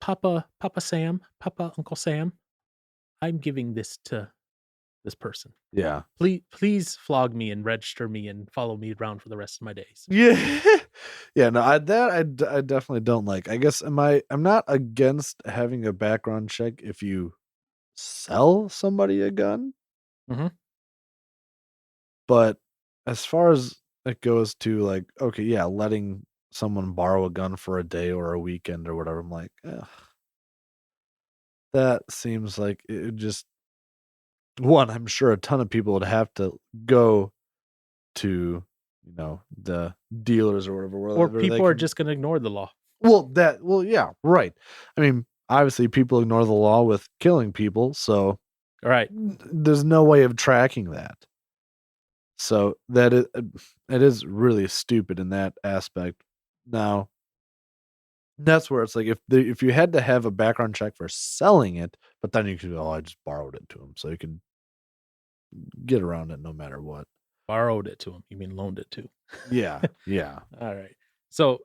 Papa Sam, Uncle Sam, I'm giving this to this person. Yeah. Please flog me and register me and follow me around for the rest of my days. Yeah. Yeah, no, I definitely don't like. I guess I'm not against having a background check if you sell somebody a gun. Mm-hmm. But as far as it goes to, like, okay, yeah, letting someone borrow a gun for a day or a weekend or whatever, I'm like, that seems like it just, one, I'm sure a ton of people would have to go to, the dealers or whatever. Or people are just going to ignore the law. Well, yeah, right. I mean, obviously people ignore the law with killing people, so right. There's no way of tracking that. So it is really stupid in that aspect. Now, that's where it's like, if you had to have a background check for selling it, but then you could, I just borrowed it to him, so you can get around it no matter what. Borrowed it to him. You mean loaned it to? Yeah. Yeah. All right. So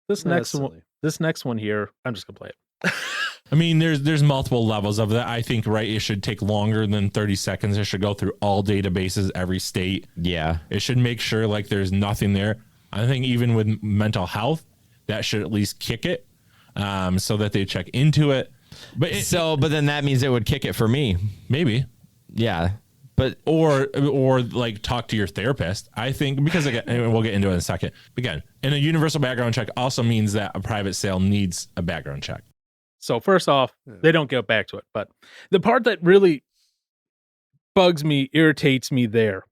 this next one here, I'm just gonna play it. I mean, there's multiple levels of that. I think, right, it should take longer than 30 seconds. It should go through all databases, every state. Yeah. It should make sure, like, there's nothing there. I think even with mental health, that should at least kick it, so that they check into it. But then that means it would kick it for me. Maybe. Yeah. But or like talk to your therapist. I think, because again, and we'll get into it in a second. Again, and a universal background check also means that a private sale needs a background check. So first off, they don't get back to it. But the part that really bugs me, irritates me there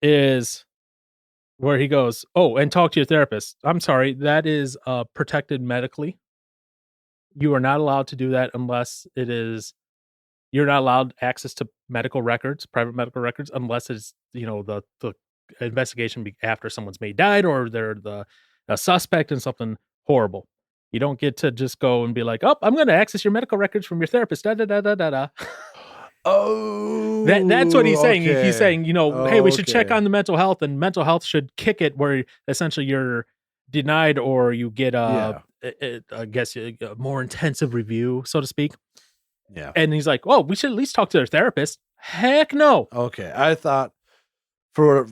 is where he goes, "Oh, and talk to your therapist." I'm sorry, that is protected medically. You are not allowed to do that unless it is. You're not allowed access to medical records, private medical records, unless it's the investigation after someone's may died or they're a suspect in something horrible. You don't get to just go and be like, "Oh, I'm going to access your medical records from your therapist." Da da da da da da. Oh, That's what he's saying. okay. He's saying, hey, we should check Okay. on the mental health, and mental health should kick it where essentially you're denied or you get I guess a more intensive review, so to speak. Yeah. And he's like, "Well, we should at least talk to their therapist." Heck no. Okay. I thought for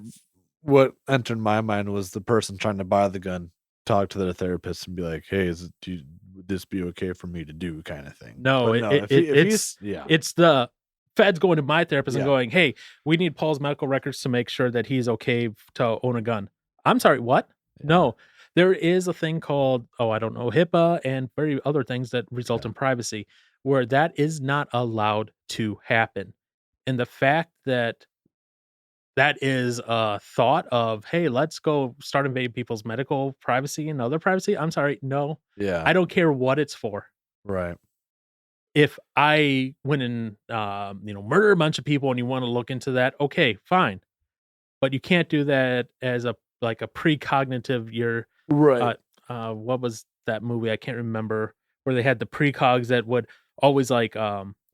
what entered my mind was the person trying to buy the gun talk to their therapist and be like, "Hey, would this be okay for me to do?" kind of thing. No, But it's yeah. it's the feds going to my therapist and Yeah. going, "Hey, we need Paul's medical records to make sure that he's okay to own a gun." I'm sorry, what? Yeah. No, there is a thing called, I don't know, HIPAA and very other things that result Yeah. in privacy where that is not allowed to happen. And the fact that is a thought of, hey, let's go start invading people's medical privacy and other privacy. I'm sorry, no, Yeah. I don't care what it's for. Right. If I went and murder a bunch of people and you want to look into that, okay, fine. But you can't do that as a precognitive. Right. What was that movie? I can't remember, where they had the precogs that would always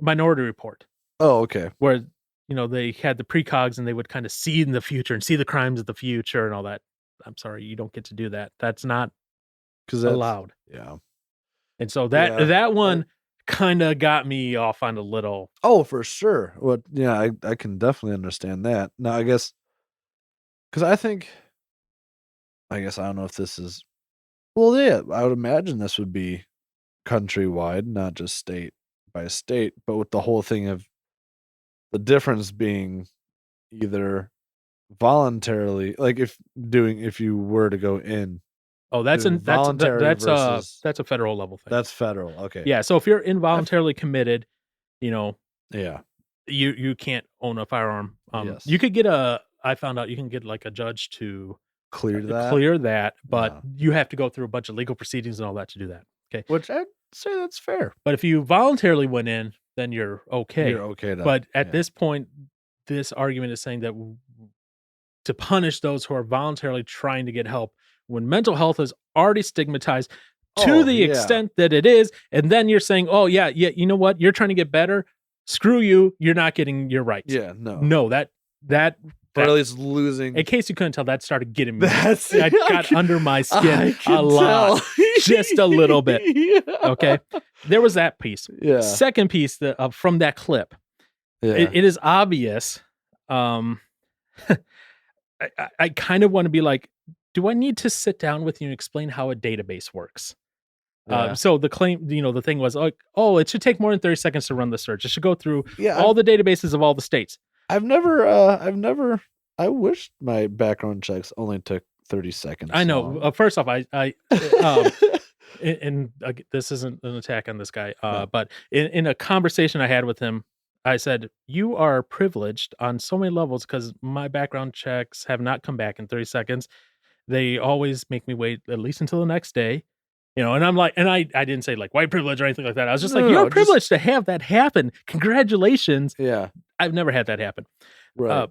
Minority Report, Oh, okay. where they had the precogs and they would kind of see in the future and see the crimes of the future and all that. I'm sorry, you don't get to do that. That's not Because allowed. Yeah. And so Yeah. that one kind of got me off on a little. Oh, for sure. Well, yeah, I can definitely understand that. Now, I guess because I guess I don't know if this is. Well, yeah, I would imagine this would be countrywide, not just state by state, but with the whole thing of the difference being either voluntarily, like if you were to go in, Oh, that's doing voluntary that's versus a federal level thing. that's federal. Okay. Yeah. So if you're involuntarily committed, Yeah. you can't own a firearm. Yes. You could get I found out you can get like a judge to Clear that. clear that, but Yeah. you have to go through a bunch of legal proceedings and all that to do that. Okay. Which I'd say that's fair. But if you voluntarily went in, then you're okay. You're okay to. But at yeah. this point, this argument is saying that to punish those who are voluntarily trying to get help when mental health is already stigmatized to Oh, the yeah. extent that it is, and then you're saying, "Oh yeah, you know what? You're trying to get better. Screw you. You're not getting your rights." Yeah. No. No, that Or at least losing. in case you couldn't tell, that started getting me. That's I got under my I skin can a lot. tell. Just a little bit. Yeah. Okay. There was that piece. Yeah. Second piece from that clip. Yeah. It is obvious. I kind of want to be like, do I need to sit down with you and explain how a database works? Yeah. So the claim, the thing was like, oh, it should take more than 30 seconds to run the search. It should go through Yeah, all the databases of all the states. I wish my background checks only took 30 seconds. I know. long. First off, and this isn't an attack on this guy, No. but in a conversation I had with him, I said, "You are privileged on so many levels because my background checks have not come back in 30 seconds. They always make me wait at least until the next day." And I'm like, and I didn't say like white privilege or anything like that. I was just No, like, no, you're just- privileged to have that happen. Congratulations. Yeah. I've never had that happen. Right.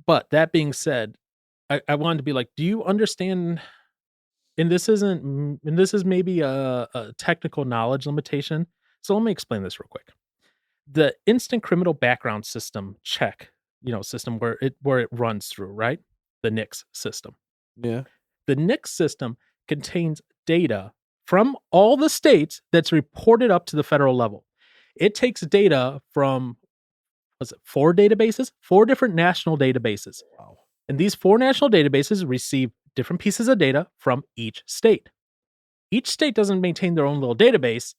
But that being said, I wanted to be like, do you understand? And this is maybe a technical knowledge limitation. So let me explain this real quick. The instant criminal background system check, system where it runs through, right? The NICS system. yeah. The NICS system contains data from all the states that's reported up to the federal level. It takes data from, 4 databases? 4 different national databases. Wow. And these 4 national databases receive different pieces of data from each state. Each state doesn't maintain their own little database.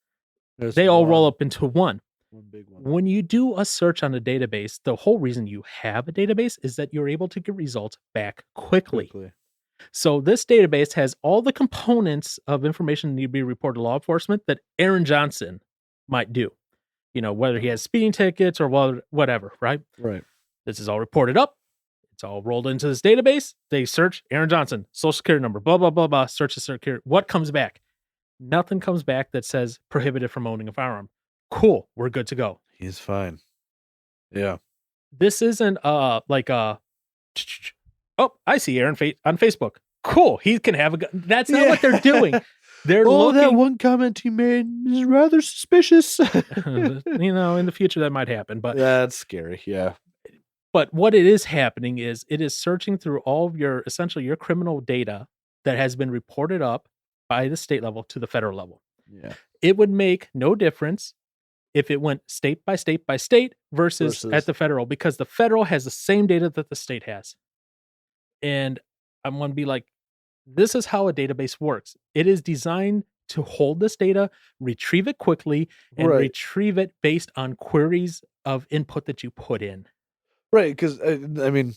There's They all one- roll up into one. One big one. When you do a search on a database, the whole reason you have a database is that you're able to get results back quickly. So this database has all the components of information that need to be reported to law enforcement that Aaron Johnson might do. Whether he has speeding tickets or whatever, right? Right. This is all reported up. It's all rolled into this database. They search Aaron Johnson, social security number, blah, blah, blah, blah, search the security. What comes back? Nothing comes back that says prohibited from owning a firearm. Cool. We're good to go. He's fine. Yeah. This isn't like oh, I see Aaron on Facebook. Cool. He can have a gun. That's not what they're doing. They're looking. That one comment he made is rather suspicious. In the future that might happen, but that's scary. Yeah. But what it is happening is it is searching through all of your essentially your criminal data that has been reported up by the state level to the federal level. Yeah. It would make no difference if it went state by state by state versus at the federal, because the federal has the same data that the state has. And I'm going to be like, this is how a database works. It is designed to hold this data, retrieve it quickly, and retrieve it based on queries of input that you put in. Right, because I mean,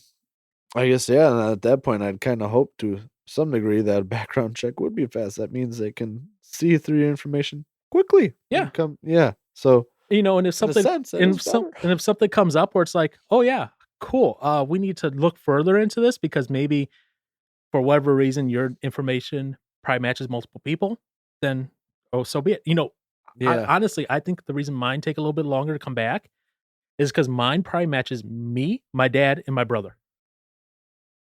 I guess, yeah, at that point, I'd kind of hope to some degree that a background check would be fast. That means they can see through your information quickly. Yeah. So, and if something if something comes up where it's like, oh yeah, cool. We need to look further into this because maybe for whatever reason your information probably matches multiple people, then so be it. Honestly, I think the reason mine take a little bit longer to come back is because mine probably matches me, my dad, and my brother.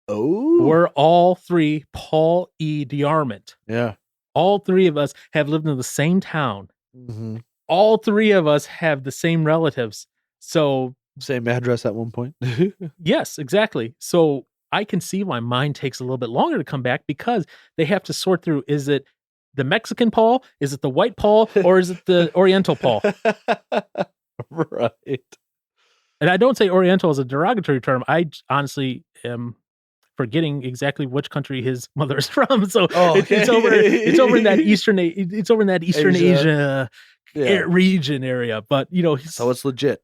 Oh. We're all three Paul E. DeArmond. Yeah. All three of us have lived in the same town. Mm-hmm. All three of us have the same relatives. So same address at one point. Yes, exactly. So I can see why mine takes a little bit longer to come back because they have to sort through, is it the Mexican Paul? Is it the white Paul? Or is it the Oriental Paul? Right. And I don't say Oriental as a derogatory term. I honestly am forgetting exactly which country his mother is from. So it's over in that Eastern Asia region area. But so it's legit.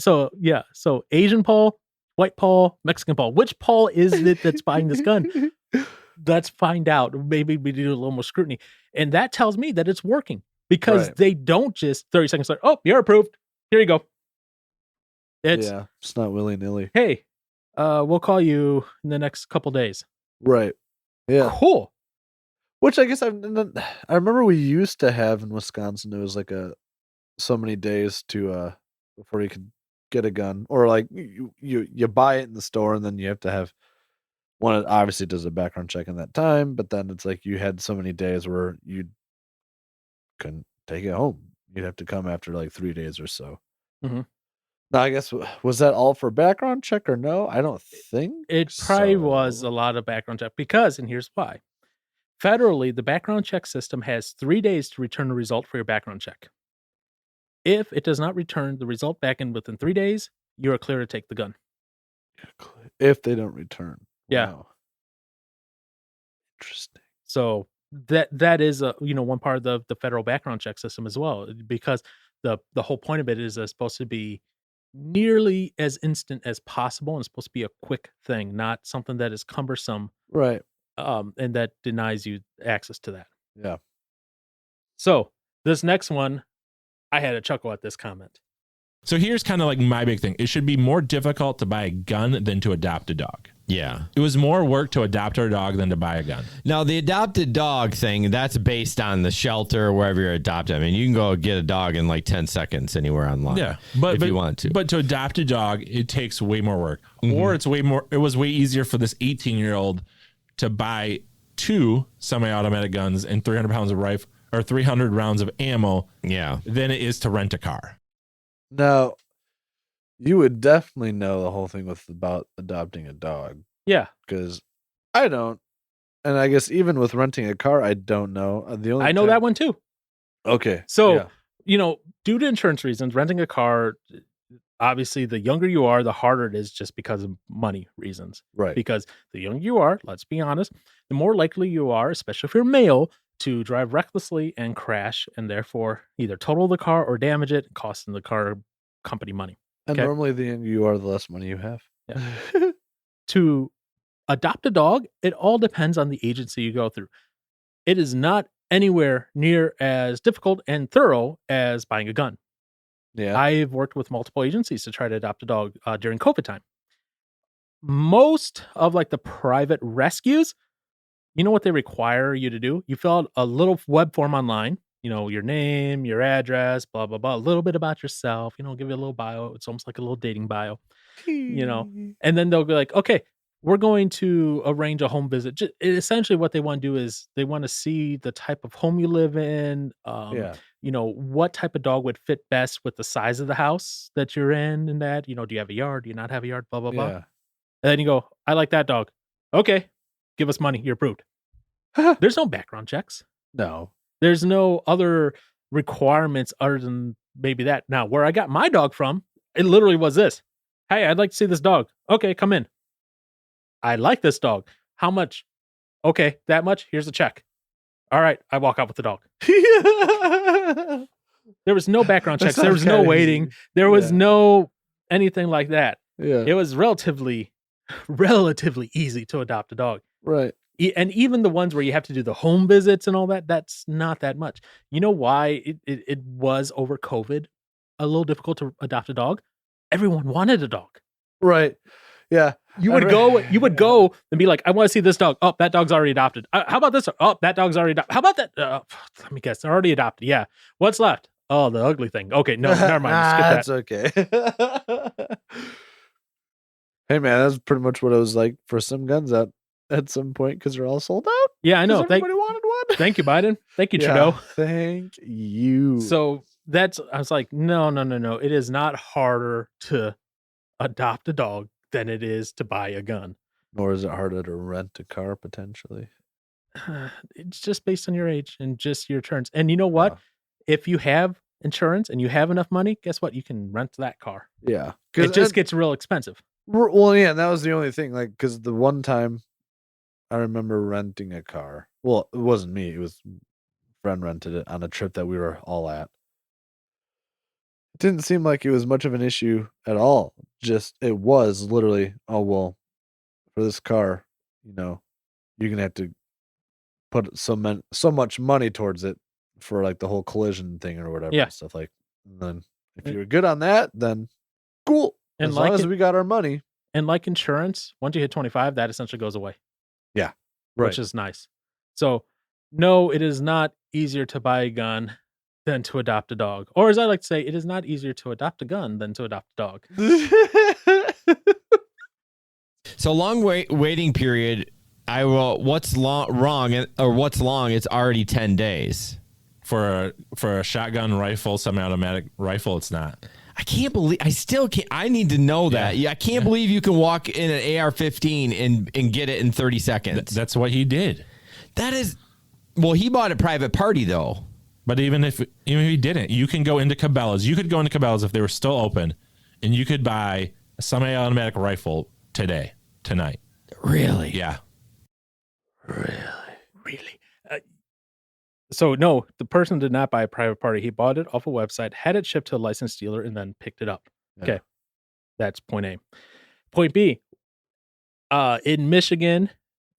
So yeah. So Asian Paul, white Paul, Mexican Paul. Which Paul is it that's buying this gun? Let's find out. Maybe we do a little more scrutiny. And that tells me that it's working because they don't just 30 seconds later, oh, you're approved. Here you go. It's not willy-nilly. Hey, we'll call you in the next couple days. Right. Yeah. Cool. Which I guess I remember we used to have in Wisconsin. It was like so many days to before you could get a gun, or like you buy it in the store and then you have to have one. Obviously does a background check in that time, but then it's like you had so many days where you couldn't take it home. You'd have to come after like 3 days or so. Mm-hmm. Now, I guess, was that all for background check or no? I don't think it probably was a lot of background check because, and here's why. Federally, the background check system has 3 days to return the result for your background check. If it does not return the result back in within 3 days, you are clear to take the gun. If they don't return. Yeah. Wow. Interesting. So that is one part of the federal background check system as well, because the whole point of it is supposed to be nearly as instant as possible, and it's supposed to be a quick thing, not something that is cumbersome, right? And that denies you access to that. Yeah. So this next one, I had a chuckle at this comment. So here's kind of like my big thing. It should be more difficult to buy a gun than to adopt a dog. Yeah. It was more work to adopt our dog than to buy a gun. Now, the adopted dog thing, that's based on the shelter or wherever you're adopted. I mean, you can go get a dog in like 10 seconds anywhere online. Yeah. If you want to. But to adopt a dog, it takes way more work. Mm-hmm. Or it was way easier for this 18-year-old to buy 2 semi-automatic guns and 300 pounds of rifle or 300 rounds of ammo than it is to rent a car. Now, you would definitely know the whole thing about adopting a dog. Yeah. Because I don't. And I guess even with renting a car, I don't know. I know that one too. Okay. So, due to insurance reasons, renting a car, obviously the younger you are, the harder it is just because of money reasons. Right. Because the younger you are, let's be honest, the more likely you are, especially if you're male, to drive recklessly and crash and therefore either total the car or damage it, costing the car company money. And normally the younger you are, the less money you have. Yeah. To adopt a dog, it all depends on the agency you go through. It is not anywhere near as difficult and thorough as buying a gun. Yeah. I've worked with multiple agencies to try to adopt a dog during COVID time. most of like the private rescues, you know what they require you to do? You fill out a little web form online, your name, your address, blah, blah, blah, a little bit about yourself, give you a little bio. It's almost like a little dating bio, and then they'll be like, okay, we're going to arrange a home visit. Essentially what they want to do is they want to see the type of home you live in, Yeah. what type of dog would fit best with the size of the house that you're in and that, do you have a yard? Do you not have a yard? Blah, blah, blah. Yeah. And then you go, I like that dog. Okay, give us money. You're approved. There's no background checks. No. There's no other requirements other than maybe that. Now, where I got my dog from, it literally was this. Hey, I'd like to see this dog. Okay, come in. I like this dog. How much? Okay, that much. Here's a check. All right, I walk out with the dog. There was no background checks. There was no waiting. There was no anything like that. Yeah. It was relatively easy to adopt a dog. Right. And even the ones where you have to do the home visits and all that, that's not that much. You know why it was over COVID a little difficult to adopt a dog? Everyone wanted a dog. Right. Yeah. You would go and be like, I want to see this dog. Oh, that dog's already adopted. How about this? Oh, that dog's already adopted. How about that? Let me guess. They're already adopted. Yeah. What's left? Oh, the ugly thing. Okay. No, never mind. Skip that. That's okay. Hey, man, that's pretty much what it was like for some guns at some point because they're all sold out. Yeah, I know. Everybody wanted one. Thank you, Biden. Thank you, Trudeau. Thank you. So I was like, no. It is not harder to adopt a dog than it is to buy a gun. Nor is it harder to rent a car potentially. It's just based on your age and just your turns. And you know what? If you have insurance and you have enough money, guess what? You can rent that car. Yeah. It just gets real expensive. Well, yeah, and that was the only thing. Like, because the one time I remember renting a car. Well, it wasn't me. It was a friend rented it on a trip that we were all at. It didn't seem like it was much of an issue at all. Just it was literally, oh well, for this car, you're gonna have to put so much money towards it for like the whole collision thing or whatever. Yeah. Stuff like. And then if you were good on that, then cool. And as long as we got our money. And like insurance, once you hit 25, that essentially goes away. Yeah. Which is nice. So no, it is not easier to buy a gun than to adopt a dog. Or as I like to say, it is not easier to adopt a gun than to adopt a dog. So long waiting period. What's long? It's already 10 days. For a shotgun rifle, semi-automatic rifle, it's not. I still can't. I need to know that. Yeah, I can't believe you can walk in an AR-15 and get it in 30 seconds. That's what he did. That is, well, he bought a private party though. But even if he didn't, you can go into Cabela's. You could go into Cabela's if they were still open, and you could buy a semi-automatic rifle tonight. Really? Yeah. Really? So no, the person did not buy a private party. He bought it off a website, had it shipped to a licensed dealer, and then picked it up. Yeah. Okay. That's point A. Point B, in Michigan,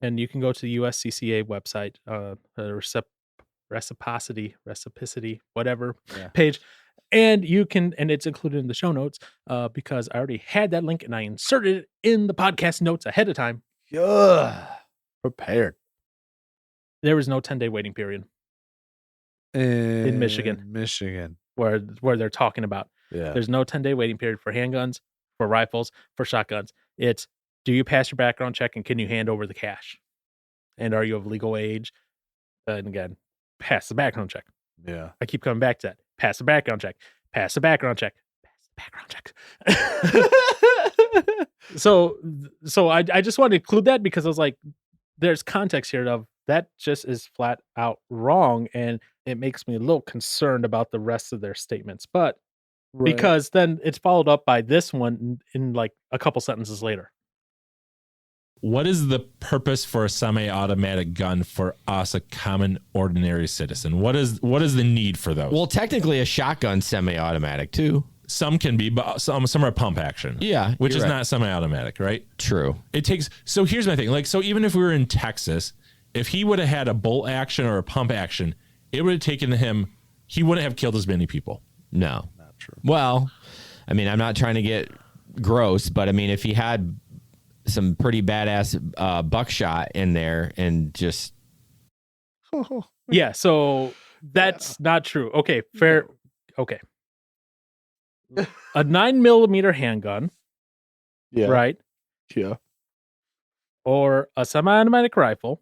and you can go to the USCCA website, reciprocity, whatever page. And you can, and it's included in the show notes because I already had that link and I inserted it in the podcast notes ahead of time. Yeah. Prepared. There was no 10-day waiting period in Michigan. Where they're talking about. Yeah. There's no 10-day waiting period for handguns, for rifles, for shotguns. It's, do you pass your background check and can you hand over the cash? And are you of legal age? And again, pass the background check. Yeah. I keep coming back to that. Pass the background check. Pass the background check. Pass the background check. So I just wanted to include that because I was like, there's context here of that just is flat out wrong. And it makes me a little concerned about the rest of their statements. But because then it's followed up by this one in like a couple sentences later. What is the purpose for a semi-automatic gun for us, a common, ordinary citizen? What is the need for those? Well, technically, a shotgun semi-automatic too. Some can be, but some are pump action. Yeah, which is not semi-automatic, right? True. It takes. So here's my thing. Like, so even if we were in Texas, if he would have had a bolt action or a pump action, it would have taken him. He wouldn't have killed as many people. No, not true. Well, I mean, I'm not trying to get gross, but I mean, if he had some pretty badass buckshot in there and just Yeah, so that's not true. Okay, fair. Okay. A 9mm handgun, Yeah. right? Yeah. Or a semi-automatic rifle.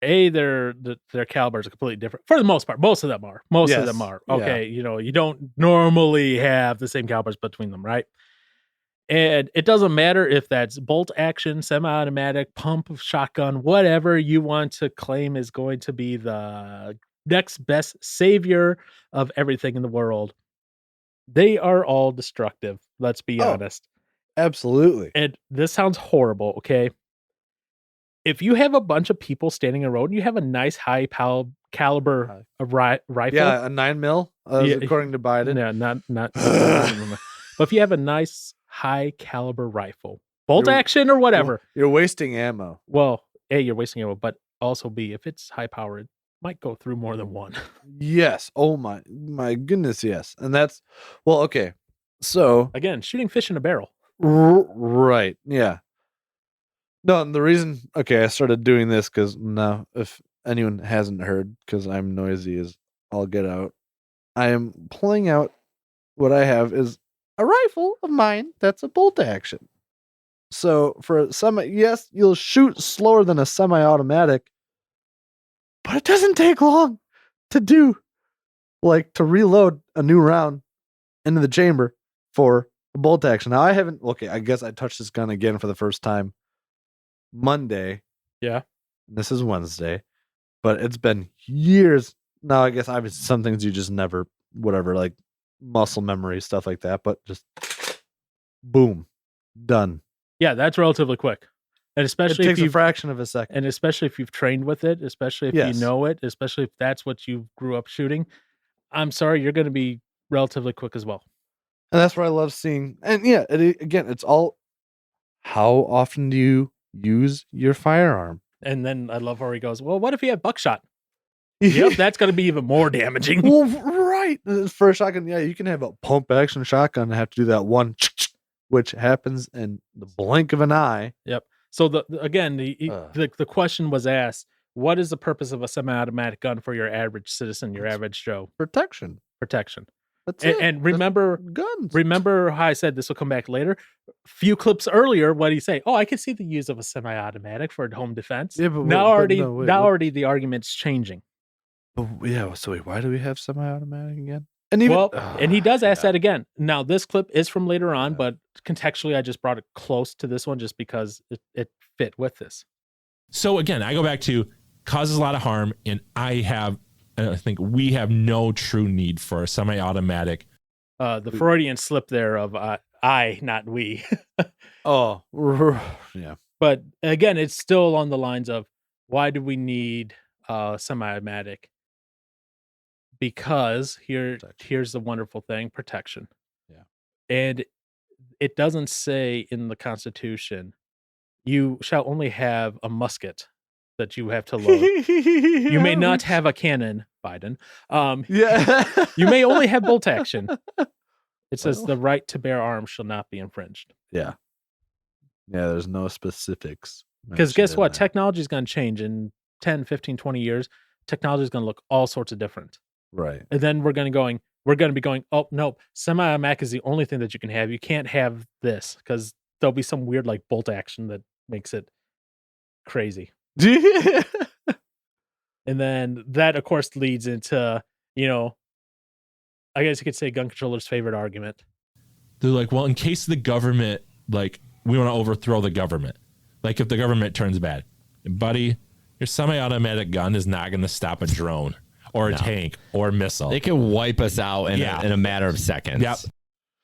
Their calibers are completely different for the most part. Most of them are. Yeah. Okay, you don't normally have the same calibers between them, right? And it doesn't matter if that's bolt action, semi-automatic, pump, shotgun, whatever you want to claim is going to be the next best savior of everything in the world. They are all destructive. Let's be honest. Absolutely. And this sounds horrible, okay? If you have a bunch of people standing in a row and you have a nice high caliber rifle. Yeah, a 9mm, according to Biden. Yeah, not but if you have a nice high caliber rifle, bolt action or whatever. You're wasting ammo. Well, A, you're wasting ammo, but also B, if it's high power, it might go through more than one. Yes. Oh my goodness, yes. And that's okay. So Again, shooting fish in a barrel. right. Yeah. No, and the reason I started doing this because now if anyone hasn't heard, because I'm noisy as all get out, I am pulling out what I have is a rifle of mine that's a bolt action. So for yes, you'll shoot slower than a semi-automatic, but it doesn't take long to do, like to reload a new round into the chamber for a bolt action. Now I guess I touched this gun again for the first time Monday. Yeah. This is Wednesday, but it's been years. Now I guess obviously some things you just never, whatever, like muscle memory, stuff like that, but just boom, done. Yeah, that's relatively quick. And especially it takes if a fraction of a second. And especially if you've trained with it, especially if you know it, especially if that's what you grew up shooting, I'm sorry, you're going to be relatively quick as well. And that's what I love seeing. And yeah, again, it's all how often do you use your firearm? And then I love how he goes, well, what if you have buckshot? Yep, that's going to be even more damaging. Well, right. For a shotgun, yeah, you can have a pump action shotgun and have to do that one, which happens in the blink of an eye. Yep. So the question was asked, what is the purpose of a semi-automatic gun for your average citizen, your average Joe? Protection. That's it. And remember guns. Remember how I said this will come back later? A few clips earlier, what did he say? Oh, I can see the use of a semi-automatic for home defense. Yeah, but already the argument's changing. But yeah, so wait, why do we have semi-automatic again? And he does ask that again. Now, this clip is from later on, but contextually, I just brought it close to this one just because it fit with this. So again, I go back to causes a lot of harm, and I think we have no true need for a semi-automatic. The Freudian slip there of I, not we. Oh, yeah. But again, it's still along the lines of why do we need semi-automatic? Because here's the wonderful thing, protection. Yeah. And it doesn't say in the Constitution, you shall only have a musket that you have to load. You may not have a cannon, Biden. Yeah. You may only have bolt action. It says the right to bear arms shall not be infringed. Yeah. Yeah, there's no specifics. Because guess what? Technology is going to change in 10, 15, 20 years. Technology is going to look all sorts of different. Right. And then we're going to be going, oh, no, semi-automatic is the only thing that you can have. You can't have this because there'll be some weird like bolt action that makes it crazy. And then that, of course, leads into, I guess you could say gun controller's favorite argument. They're like, well, in case the government, like, we want to overthrow the government. Like, if the government turns bad. Buddy, your semi-automatic gun is not going to stop a drone or a tank or a missile. They can wipe us out in a matter of seconds. Yep.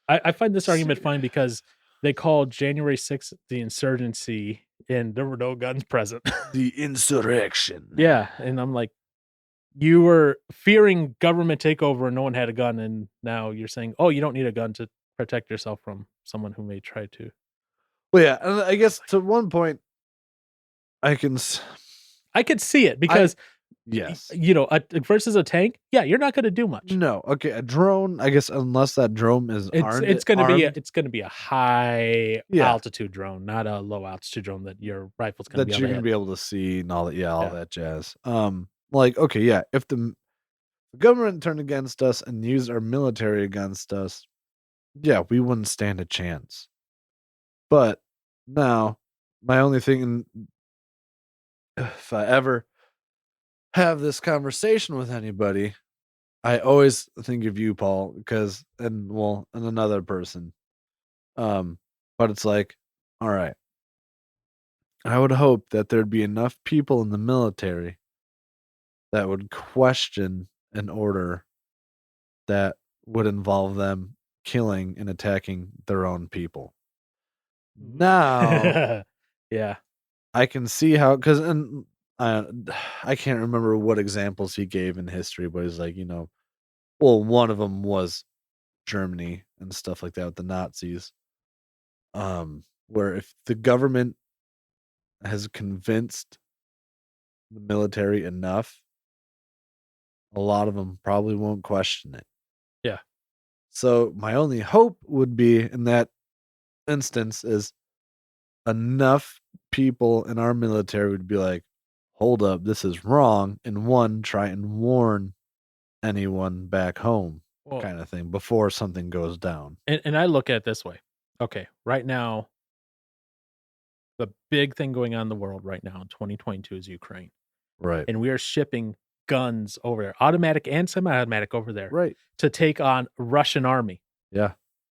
I find this argument funny because they called January 6th the insurgency and there were no guns present. The insurrection. Yeah. And I'm like, you were fearing government takeover and no one had a gun. And now you're saying, oh, you don't need a gun to protect yourself from someone who may try to. Well, yeah. And I guess to one point, I could see it because Yes. Versus a tank, yeah, you're not going to do much. No. Okay. A drone, I guess, unless that drone is armed. It's going to be armed, it's going to be a high Yeah. altitude drone, not a low altitude drone that your rifle's going to be that able you're to gonna hit. be able to see and all that. Yeah, all Yeah. that jazz. Like, okay, yeah. If the government turned against us and used our military against us, yeah, we wouldn't stand a chance. But now, my only thing, if I ever have this conversation with anybody, I always think of you, Paul, and another person. But it's like, all right, I would hope that there'd be enough people in the military that would question an order that would involve them killing and attacking their own people. Now, Yeah. I can see how, I can't remember what examples he gave in history, but he's like, one of them was Germany and stuff like that with the Nazis. Where if the government has convinced the military enough, a lot of them probably won't question it. Yeah. So my only hope would be in that instance is enough people in our military would be like, hold up, this is wrong, and try and warn anyone back home, Well, kind of thing, before something goes down. and I look at it this way. Okay, right now, the big thing going on in the world right now in 2022 is Ukraine. Right. And we are shipping guns over there, automatic and semi-automatic over there, Right. to take on Russian army. Yeah.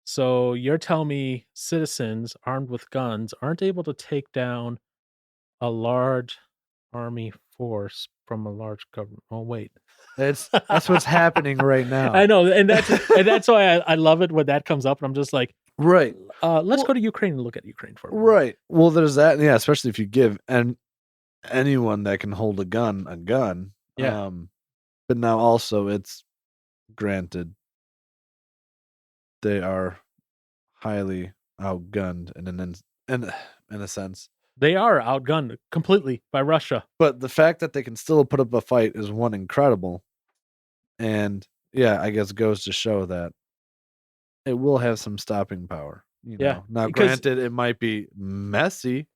So you're telling me citizens armed with guns aren't able to take down a large army force from a large government? Oh, wait. That's what's happening right now. I know, and that's why I love it when that comes up, and I'm just like, Right. let's go to Ukraine and look at Ukraine for a moment. Right. Well, there's that. Yeah, especially if you give anyone that can hold a gun a gun. Yeah. But now also it's granted they are highly outgunned in a sense. They are outgunned completely by Russia. But the fact that they can still put up a fight is one incredible. And yeah, I guess goes to show that it will have some stopping power. Yeah, Now because granted, it might be messy.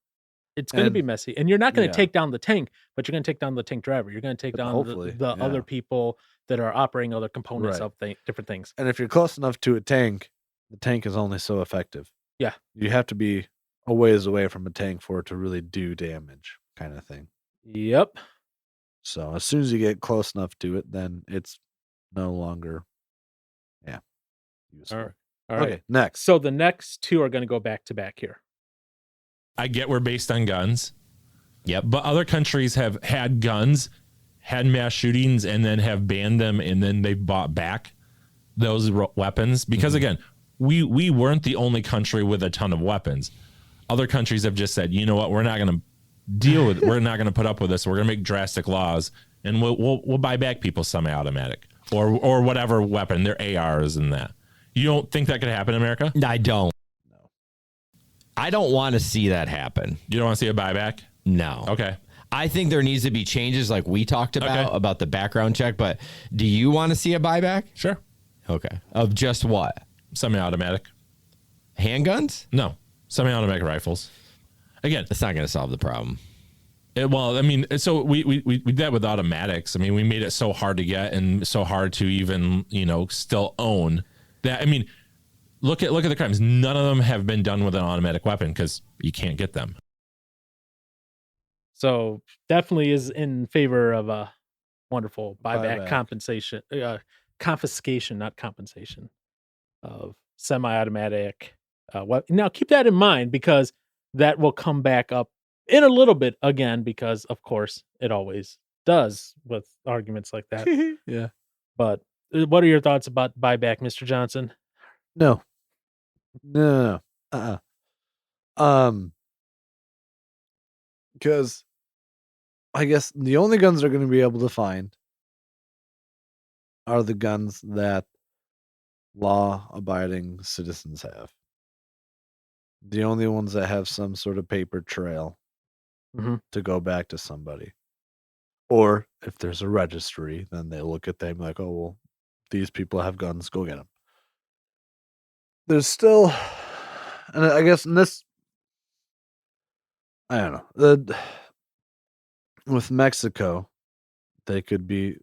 it's going to be And- messy, and you're not going to yeah. take down the tank, but you're going to take down the tank driver. You're going to take down hopefully, the yeah. other people that are operating other components Right. of different things. And if you're close enough to a tank, the tank is only so effective. Yeah. You have to be a ways away from a tank for it to really do damage, kind of thing. Yep. So as soon as you get close enough to it, then it's no longer, useful. All right. All right. Okay, next. So the next two are going to go back to back here. I get we're based on guns. Yep. But other countries have had guns, had mass shootings, and then have banned them, and then they've bought back those weapons. Because again, we weren't the only country with a ton of weapons. Other countries have just said, you know what, we're not going to deal with it. We're not going to put up with this. We're going to make drastic laws, and we'll buy back people's semi-automatic or whatever weapon, their ARs and that. You don't think that could happen in America? I don't. No. I don't want to see that happen. You don't want to see a buyback? No. Okay. I think there needs to be changes like we talked about the background check, but do you want to see a buyback? Sure. Okay. Of just what? Semi-automatic. Handguns? No. Semi-automatic rifles. Again, That's not going to solve the problem. So we did that with automatics. I mean, we made it so hard to get and so hard to even, still own that. I mean, look at the crimes. None of them have been done with an automatic weapon because you can't get them. So definitely is in favor of a wonderful buyback Buyback. confiscation, not compensation, of semi-automatic. Now keep that in mind, because that will come back up in a little bit again, because of course it always does with arguments like that. Yeah. But what are your thoughts about buyback, Mr. Johnson? No. Because I guess the only guns they're going to be able to find are the guns that law-abiding citizens have. The only ones that have some sort of paper trail Mhm. to go back to somebody. Or if there's a registry, then they look at them like, oh, well, these people have guns, go get them. There's still, and I guess in this, I don't know, with Mexico, they could be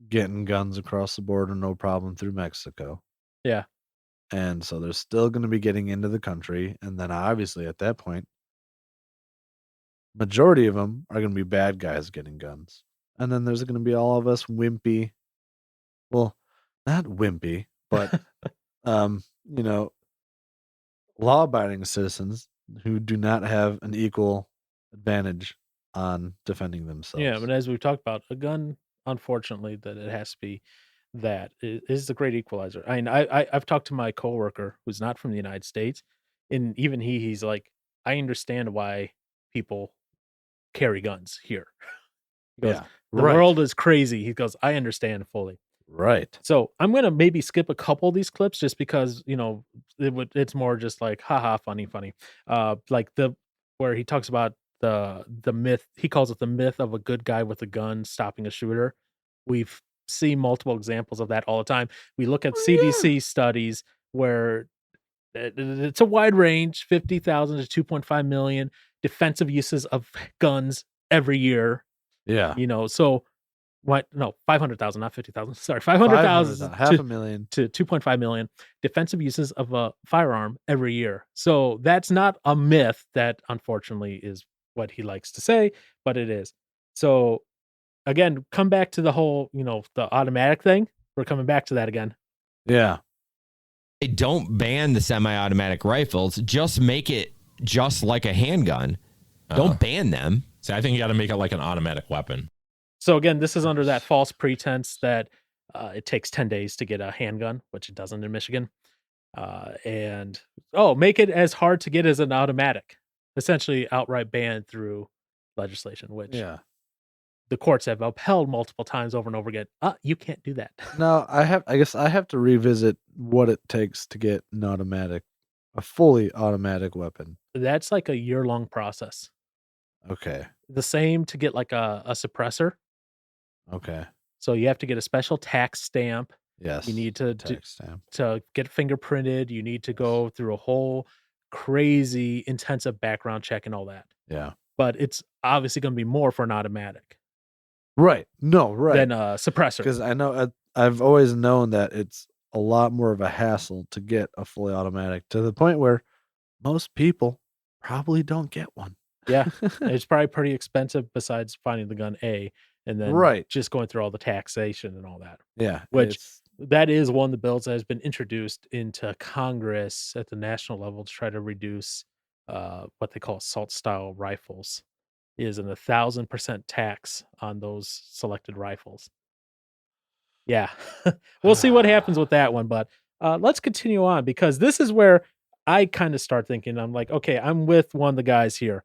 getting guns across the border, no problem, through Mexico. Yeah. And so they're still going to be getting into the country. And then obviously at that point, majority of them are going to be bad guys getting guns. And then there's going to be all of us wimpy, well, not wimpy, but, you know, law-abiding citizens who do not have an equal advantage on defending themselves. Yeah, but as we've talked about, a gun, unfortunately, that it has to be that is the great equalizer. I mean, I've talked to my coworker who's not from the United States, and even he's like, I understand why people carry guns here. He goes, Yeah, the world is crazy. He goes, I understand fully. Right. So I'm gonna maybe skip a couple of these clips just because it's more just like haha funny. Like where he talks about the myth, he calls it the myth of a good guy with a gun stopping a shooter. We've seen multiple examples of that all the time. We look at CDC studies where it's a wide range, 50,000 to 2.5 million defensive uses of guns every year. Yeah. So what? No, 500,000, not 50,000. Sorry, 500,000, half a million to 2.5 million defensive uses of a firearm every year. So that's not a myth. That unfortunately is what he likes to say, but it is. So again, come back to the whole, the automatic thing. We're coming back to that again. Yeah. They don't ban the semi-automatic rifles. Just make it just like a handgun. Don't ban them. So I think you got to make it like an automatic weapon. So again, this is under that false pretense that it takes 10 days to get a handgun, which it doesn't in Michigan. Make it as hard to get as an automatic. Essentially outright banned through legislation, which the courts have upheld multiple times over and over again. You can't do that. No, I guess I have to revisit what it takes to get a fully automatic weapon. That's like a year-long process. Okay. The same to get like a suppressor. Okay. So you have to get a special tax stamp. Yes. You need to stamp to get fingerprinted. You need to go through a whole crazy intensive background check and all that. Yeah. But it's obviously going to be more for an automatic. Right. No, right. Than a suppressor. Because I know I've always known that it's a lot more of a hassle to get a fully automatic, to the point where most people probably don't get one. Yeah. It's probably pretty expensive besides finding the gun A. And then just going through all the taxation and all that. Yeah. Which that is one of the bills that has been introduced into Congress at the national level to try to reduce what they call assault style rifles, is an 1,000% tax on those selected rifles. Yeah. We'll see what happens with that one. But let's continue on, because this is where I kind of start thinking, I'm like, okay, I'm with one of the guys here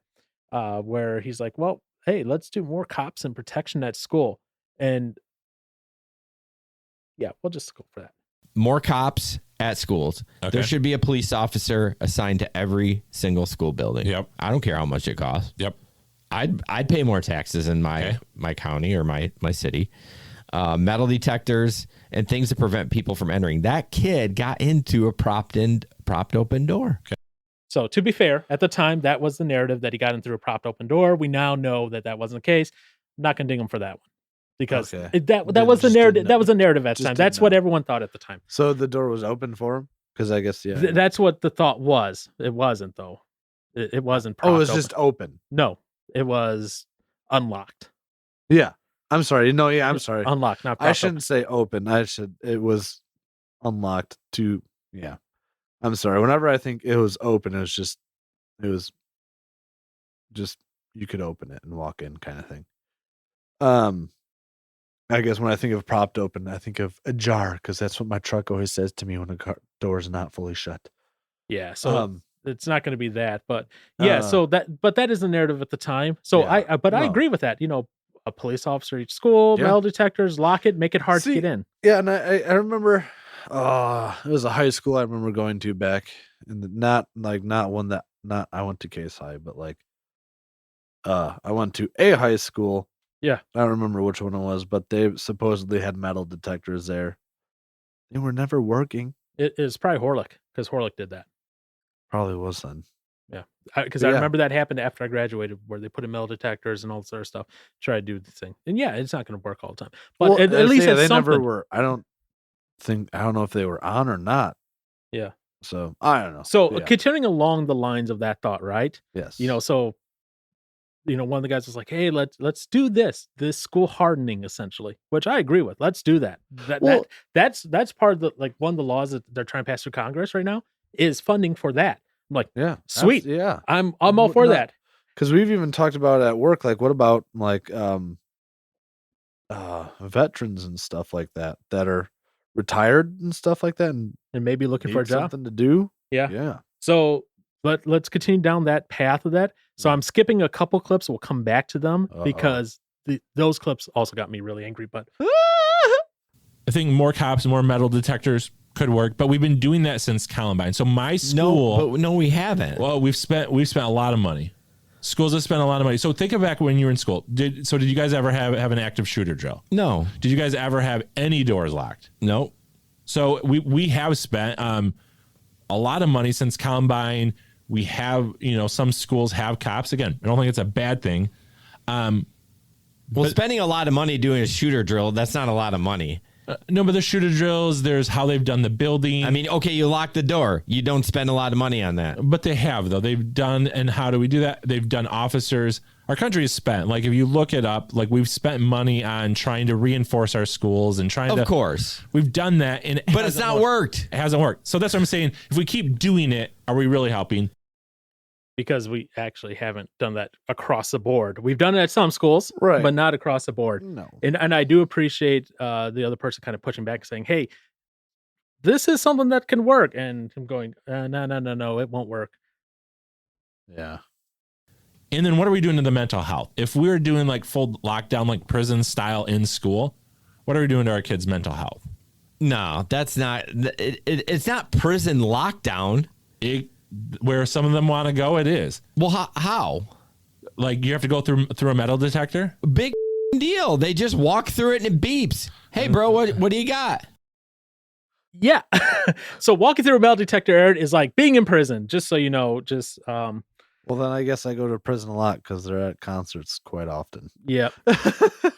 where he's like, well, hey, let's do more cops and protection at school. And yeah, we'll just go for that. More cops at schools. Okay. There should be a police officer assigned to every single school building. Yep. I don't care how much it costs. Yep. I'd pay more taxes in my county or my city. Metal detectors and things to prevent people from entering. That kid got into a propped open door. Okay. So to be fair, at the time, that was the narrative, that he got in through a propped open door. We now know that that wasn't the case. I'm not going to ding him for that one, because that was the narrative. That was the narrative at the time. That's what everyone thought at the time. So the door was open for him? Because I guess, that's what the thought was. It wasn't, though. It wasn't propped open. It was just open. No, it was unlocked. Yeah. I'm sorry. No, yeah, I'm sorry. Unlocked, not propped I shouldn't say open. It was unlocked to, yeah. I'm sorry. Whenever I think it was open, it was just you could open it and walk in, kind of thing. I guess when I think of propped open, I think of ajar, because that's what my truck always says to me when a door is not fully shut. Yeah, so it's not going to be that, but yeah. But that is the narrative at the time. So I agree with that. A police officer each school, metal detectors, lock it, make it hard to get in. Yeah, and I remember. It was a high school I remember going to back in the not one that I went to Case High, but I went to a high school Yeah. I don't remember which one it was, but they supposedly had metal detectors there. They were never working. It is probably Horlick, because Horlick did that. Probably was then. Yeah, because But I yeah. remember that happened after I graduated, where they put in metal detectors and all this other stuff, try to do the thing. And yeah, it's not going to work all the time, but Well, at I least say it's they something. never were. I don't know if they were on or not. Yeah. So I don't know. So But yeah. continuing along the lines of that thought, right? Yes. So one of the guys was like, "Hey, let's do this school hardening, essentially," which I agree with. Let's do that. Well- That's part of the, like, one of the laws that they're trying to pass through Congress right now is funding for that. I'm like, Yeah. sweet. Yeah. I'm all for that. Because we've even talked about it at work. Like, what about like veterans and stuff like that are retired and stuff like that and And maybe looking for a need job. something to do? Yeah. Yeah. So let's continue down that path of that. So I'm skipping a couple clips. We'll come back to them because those clips also got me really angry. But I think more cops and more metal detectors could work, but we've been doing that since Columbine. So my school, No, we haven't. well, we've spent a lot of money. Schools have spent a lot of money. So think of back when you were in school. Did you guys ever have an active shooter drill? No. Did you guys ever have any doors locked? No. So we have spent a lot of money since Columbine. We have, some schools have cops. Again, I don't think it's a bad thing. Well, spending a lot of money doing a shooter drill, that's not a lot of money. No, but the shooter drills, there's how they've done the building. I mean, okay, you lock the door. You don't spend a lot of money on that. But they have, though. They've done, and how do we do that? They've done officers. Our country has spent, like, if you look it up, like, we've spent money on trying to reinforce our schools and trying to. Of course. We've done that. But it's not worked. It hasn't worked. So that's what I'm saying. If we keep doing it, are we really helping? because we actually haven't done that across the board. We've done it at some schools, Right. but not across the board. No. And I do appreciate the other person kind of pushing back and saying, hey, this is something that can work. And I'm going, no, it won't work. Yeah. And then what are we doing to the mental health? If we're doing like full lockdown, like prison style in school, what are we doing to our kids' mental health? No, that's not. It's not prison lockdown. Where some of them want to go, it is. Well, how? Like you have to go through a metal detector? Big deal. They just walk through it and it beeps. Hey, bro, what do you got? Yeah. So walking through a metal detector, Aaron, is like being in prison. Just so you know, Well, then I guess I go to prison a lot because they're at concerts quite often. Yeah,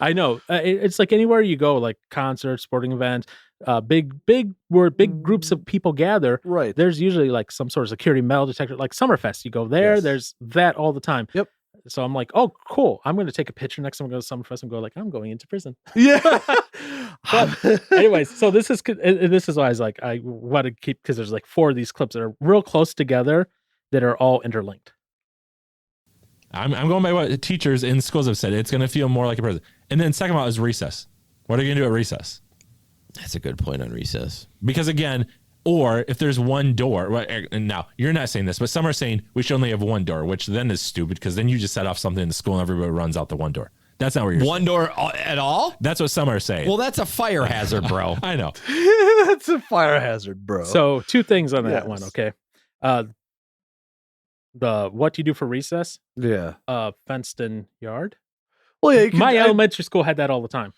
I know. It's like anywhere you go, like concerts, sporting events, big groups of people gather. Right. There's usually like some sort of security metal detector, like Summerfest. You go there, Yes. there's that all the time. Yep. So I'm like, oh, cool. I'm going to take a picture next time I go to Summerfest and go like, I'm going into prison. Yeah. But anyways, so this is why I was like, I want to keep, because there's like 4 of these clips that are real close together that are all interlinked. I'm going by what teachers in schools have said. It's going to feel more like a prison. And then second of all is recess. What are you going to do at recess? That's a good point on recess. Because again, or if there's one door, and now you're not saying this, but some are saying we should only have one door, which then is stupid because then you just set off something in the school and everybody runs out the one door. That's not what you're One saying. door at all? That's what some are saying. Well, that's a fire hazard, bro. I know. That's a fire hazard, bro. So 2 things on that one. Yes. Okay. The what do you do for recess? Yeah. Fenced in yard. Well, yeah. My elementary school had that all the time.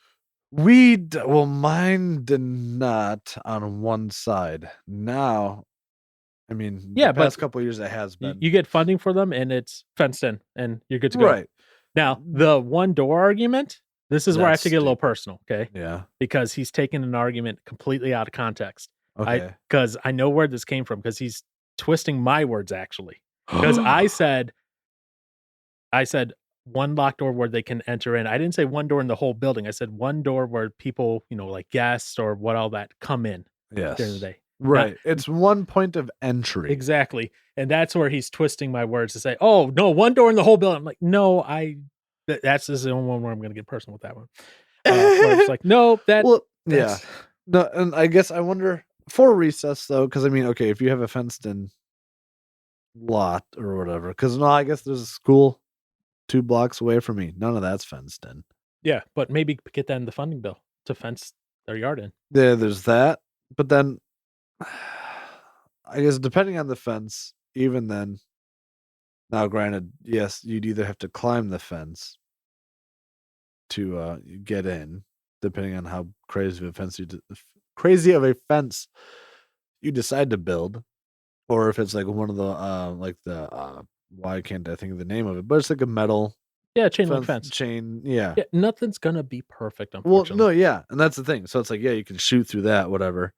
Well, mine did not on one side. Now, I mean, Yeah, the past but couple of years it has been. You get funding for them and it's fenced in and you're good to go. Right. Now, the one door argument, this is where I have That's to get a little personal, okay? Yeah. Because he's taken an argument completely out of context. Okay. Because I know where this came from because he's twisting my words actually. Because I said one locked door where they can enter in. I didn't say one door in the whole building. I said one door where people, like guests or what all that come in Yes. during the day. Right. It's one point of entry. Exactly. And that's where he's twisting my words to say, oh, no, one door in the whole building. I'm like, no, that's just the only one where I'm going to get personal with that one. Where it's like, no, Well, yeah. that's- No, and I guess I wonder for recess though, because I mean, okay, if you have a fenced in lot or whatever, because no, I guess there's a school 2 blocks away from me. None of that's fenced in. Yeah, but maybe get that in the funding bill to fence their yard in. Yeah, there's that. But then I guess depending on the fence, even then, now granted, yes, you'd either have to climb the fence to get in, depending on how crazy of a fence you decide to build, or if it's like one of the why can't I think of the name of it? But it's like a metal Yeah, chain link fence. chain. Yeah. Yeah, nothing's gonna be perfect, Well, unfortunately. no, yeah, and that's the thing. So it's like, yeah, you can shoot through that, whatever.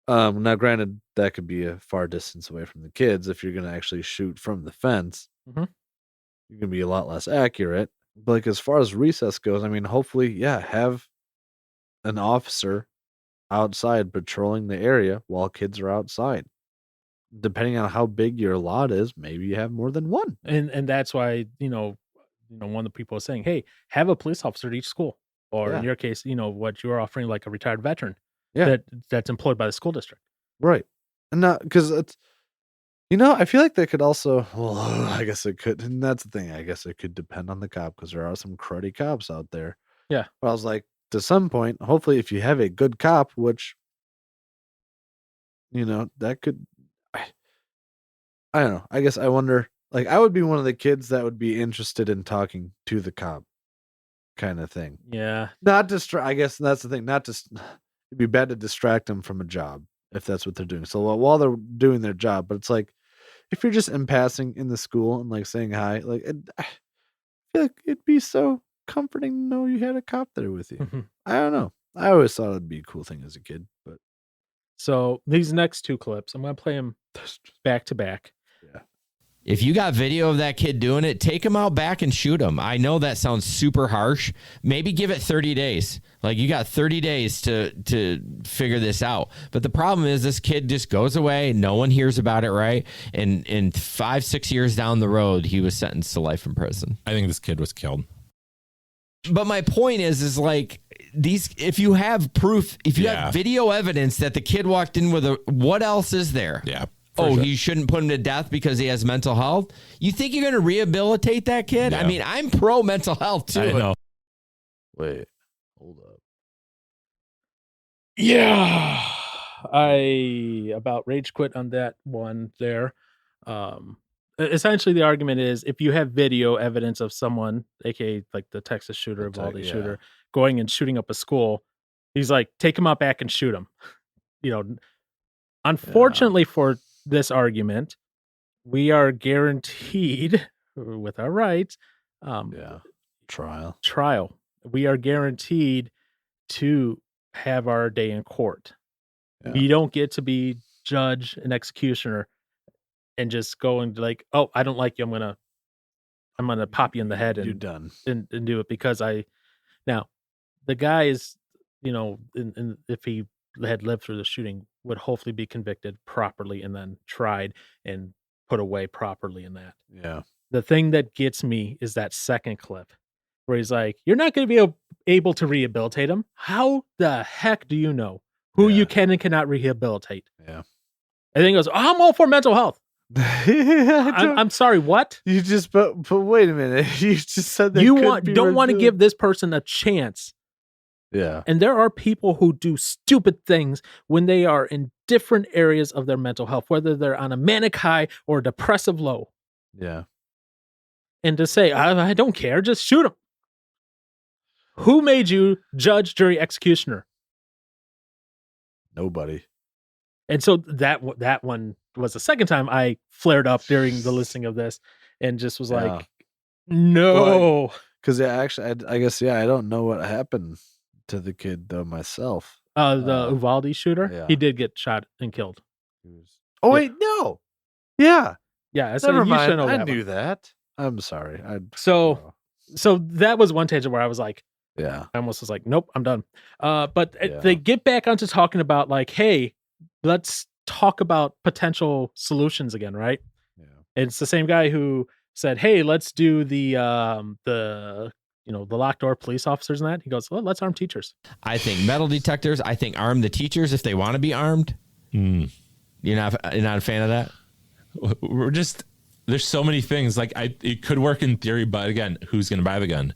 Now, granted, that could be a far distance away from the kids. If you're gonna actually shoot from the fence, Mhm. you're gonna be a lot less accurate. But like as far as recess goes, I mean, hopefully, yeah, have an officer outside patrolling the area while kids are outside. Depending on how big your lot is, maybe you have more than one. And that's why, one of the people was saying, "Hey, have a police officer at each school." Or in Yeah. your case, what you're offering, like a retired veteran Yeah. that's employed by the school district. Right. And not because it's, I feel like they could also, well, I guess it could. And that's the thing. I guess it could depend on the cop because there are some cruddy cops out there. Yeah. But I was like, to some point, hopefully, if you have a good cop, which, that could, I don't know. I guess I wonder, like, I would be one of the kids that would be interested in talking to the cop kind of thing. Yeah. Not distract. I guess that's the thing. Not just, it'd be bad to distract them from a job if that's what they're doing. So while they're doing their job, but it's like, if you're just in passing in the school and like saying hi, like, I feel like it'd be so comforting to know you had a cop there with you. Mhm. I don't know. I always thought it'd be a cool thing as a kid, but So these next two clips, I'm gonna play them back to back. yeah. If you got video of that kid doing it, take him out back and shoot him. I know that sounds super harsh. Maybe give it 30 days. Like you got 30 days to figure this out. But the problem is this kid just goes away. No one hears about it, right? And in 5-6 years down the road, he was sentenced to life in prison. I think this kid was killed. But my point is like if you have proof, if you Yeah. have video evidence that the kid walked in with what else is there? Yeah. Oh, sure. you shouldn't put him to death because he has mental health? You think you're going to rehabilitate that kid? Yeah. I mean, I'm pro mental health too. I know. Wait, hold up. Yeah. I about rage quit on that one there. Essentially the argument is if you have video evidence of someone, aka like the Texas shooter, Uvalde yeah. shooter, going and shooting up a school, he's like, take him out back and shoot him. Unfortunately for this argument, we are guaranteed with our rights, trial. We are guaranteed to have our day in court. Yeah. We don't get to be judge and executioner and just go and like, oh, I don't like you. I'm gonna pop you in the head You're and done. and do it because now the guy is, if he had lived through the shooting, would hopefully be convicted properly and then tried and put away properly in that. Yeah. The thing that gets me is that second clip where he's like, you're not going to be able to rehabilitate him. How the heck do you know who you can and cannot rehabilitate? Yeah. And then he goes, I'm all for mental health. I'm sorry, what? You just but wait a minute. You just said that You don't want to give this person a chance. Yeah. And there are people who do stupid things when they are in different areas of their mental health, whether they're on a manic high or a depressive low. Yeah. And to say, I don't care, just shoot him. Who made you judge, jury, executioner? Nobody. And so that one was the second time I flared up during the listening of this and just was like, no. Because actually, I guess, I don't know what happened to the kid though myself. The Uvalde shooter, yeah. He did get shot and killed. Oh wait, no. Yeah. Yeah. So Never you should mind. know I that knew one. that. I'm sorry. So that was one tangent where I was like, yeah. I almost was like, nope, I'm done. But they get back onto talking about like, hey, let's talk about potential solutions again, right? Yeah. And it's the same guy who said, hey, let's do the locked door police officers and that. He goes, well, let's arm teachers. I think metal detectors. I think arm the teachers if they want to be armed. You're not a fan of that? There's so many things. Like it could work in theory, but again, who's going to buy the gun?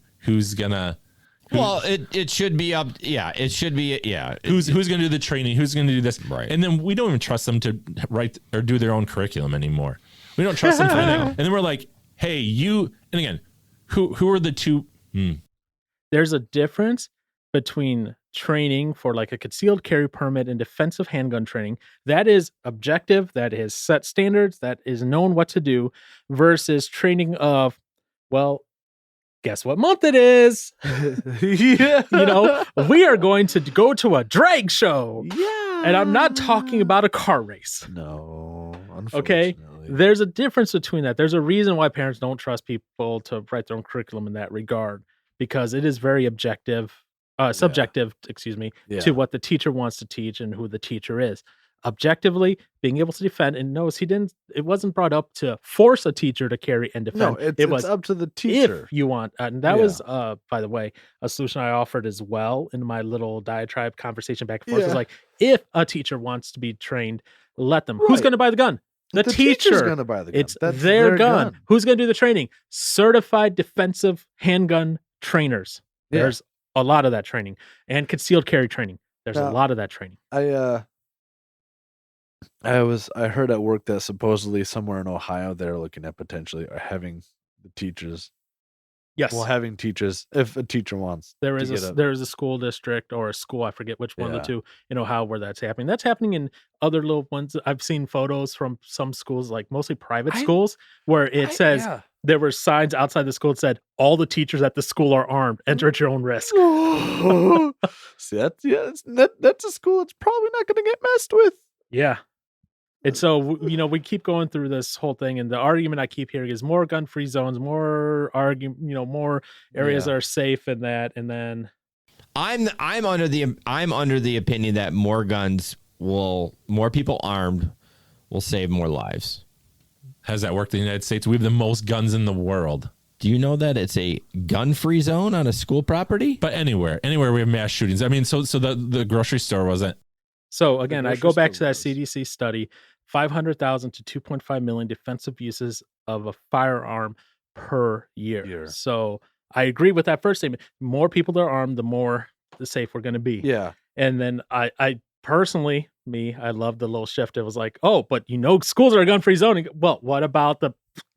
Well, it should be up. Yeah, it should be. Yeah. Who's going to do the training? Who's going to do this? Right. And then we don't even trust them to write or do their own curriculum anymore. We don't trust them for anything. And then we're like, hey, and again, who are the two? there's a difference between training for like a concealed carry permit and defensive handgun training that is objective, that is set standards, that is known what to do, versus training of, well, guess what month it is? Yeah. We are going to go to a drag show. Yeah. And I'm not talking about a car race. No, Okay? unfortunately. There's a difference between that. There's a reason why parents don't trust people to write their own curriculum in that regard, because it is very subjective, Yeah. to what the teacher wants to teach and who the teacher is. Objectively, being able to defend, and notice it wasn't brought up to force a teacher to carry and defend. No, it's was up to the teacher. if you want, and that was, by the way, a solution I offered as well in my little diatribe conversation back and forth. Yeah. Is like, if a teacher wants to be trained, let them. Who's Right. going to buy the gun? The teacher's teacher. gonna buy the gun. It's That's their gun. Who's going to do the training? Certified defensive handgun trainers. Yeah. There's a lot of that training, and concealed carry training. There's a Now, lot of that training. I heard at work that supposedly somewhere in Ohio they're looking at potentially having the teachers. Yes. Well, having teachers if a teacher wants. There to is get there is a school district or a school, I forget which one of Yeah. the two, in Ohio where that's happening. That's happening in other little ones. I've seen photos from some schools, like mostly private schools, where it says yeah. there were signs outside the school that said all the teachers at the school are armed. Enter at your own risk. See, that's a school that's probably not going to get messed with. Yeah. And so, we keep going through this whole thing, and the argument I keep hearing is more gun-free zones, more more areas that are safe and that, and then I'm under the opinion that more people armed will save more lives. How's that work in the United States? We have the most guns in the world. Do you know that it's a gun-free zone on a school property? But anywhere we have mass shootings. I mean, so the grocery store wasn't. So again, I grocery go back to store that was. CDC study, 500,000 to 2.5 million defensive uses of a firearm per year. So I agree with that first statement. More people that are armed, the more the safe we're going to be. Yeah. And then I personally, I love the little shift. It was like, oh, but schools are a gun-free zone. Well, what about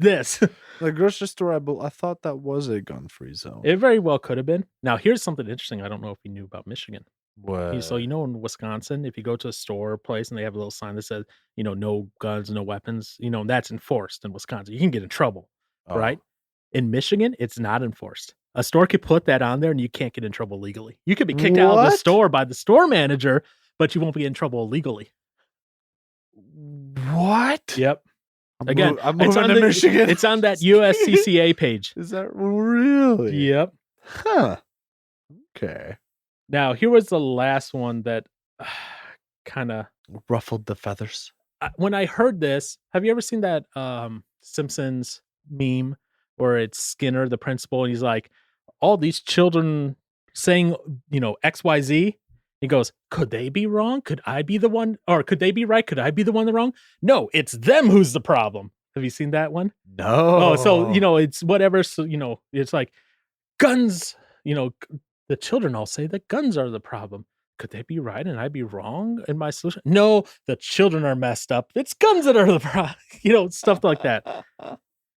this? The grocery store, I thought that was a gun-free zone. It very well could have been. Now, here's something interesting. I don't know if you knew about Michigan. What? So, in Wisconsin, if you go to a store or place and they have a little sign that says, no guns, no weapons, that's enforced in Wisconsin. You can get in trouble, right? In Michigan, it's not enforced. A store could put that on there and you can't get in trouble legally. You could be kicked out of the What? store by the store manager, but you won't be in trouble legally. What? Yep. Again, I'm it's moving on to Michigan. It's on that USCCA page. Is that really? Yep. Huh. Okay. Now, here was the last one that kind of Ruffled the feathers. when I heard this. Have you ever seen that Simpsons meme where it's Skinner, the principal, and he's like, all these children saying, XYZ? He goes, could they be wrong? Could I be the one? Or could they be right? Could I be the one the wrong? No, it's them who's the problem. Have you seen that one? No. Oh, so, it's whatever. So, it's like guns, the children all say that guns are the problem. Could they be right and I be wrong in my solution? No, the children are messed up. It's guns that are the problem. Stuff like that.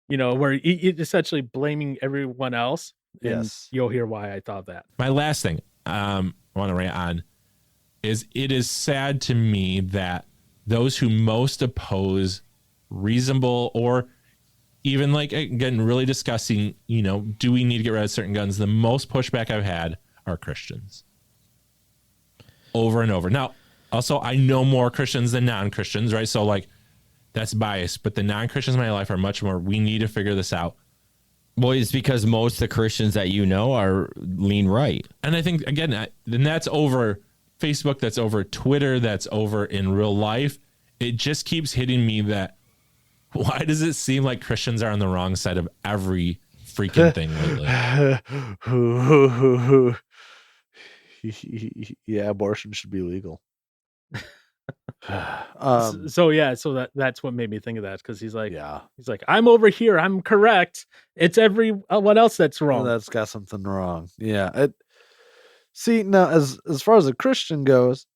Where it's essentially blaming everyone else. And Yes. you'll hear why I thought that. My last thing I want to rant on is it is sad to me that those who most oppose reasonable or even like again really discussing, do we need to get rid of certain guns? The most pushback I've had are Christians. Over and over. Now, also I know more Christians than non-Christians, right? So like that's biased, but the non-Christians in my life are much more, we need to figure this out. Well, it's because most of the Christians that are lean right. And I think, again, then that's over Facebook, that's over Twitter, that's over in real life. It just keeps hitting me that why does it seem like Christians are on the wrong side of every freaking thing lately? Yeah, abortion should be legal. So that's what made me think of that, because he's like, Yeah. I'm over here, I'm correct. It's everyone else that's wrong. That's got something wrong. Yeah. See, now as far as a Christian goes,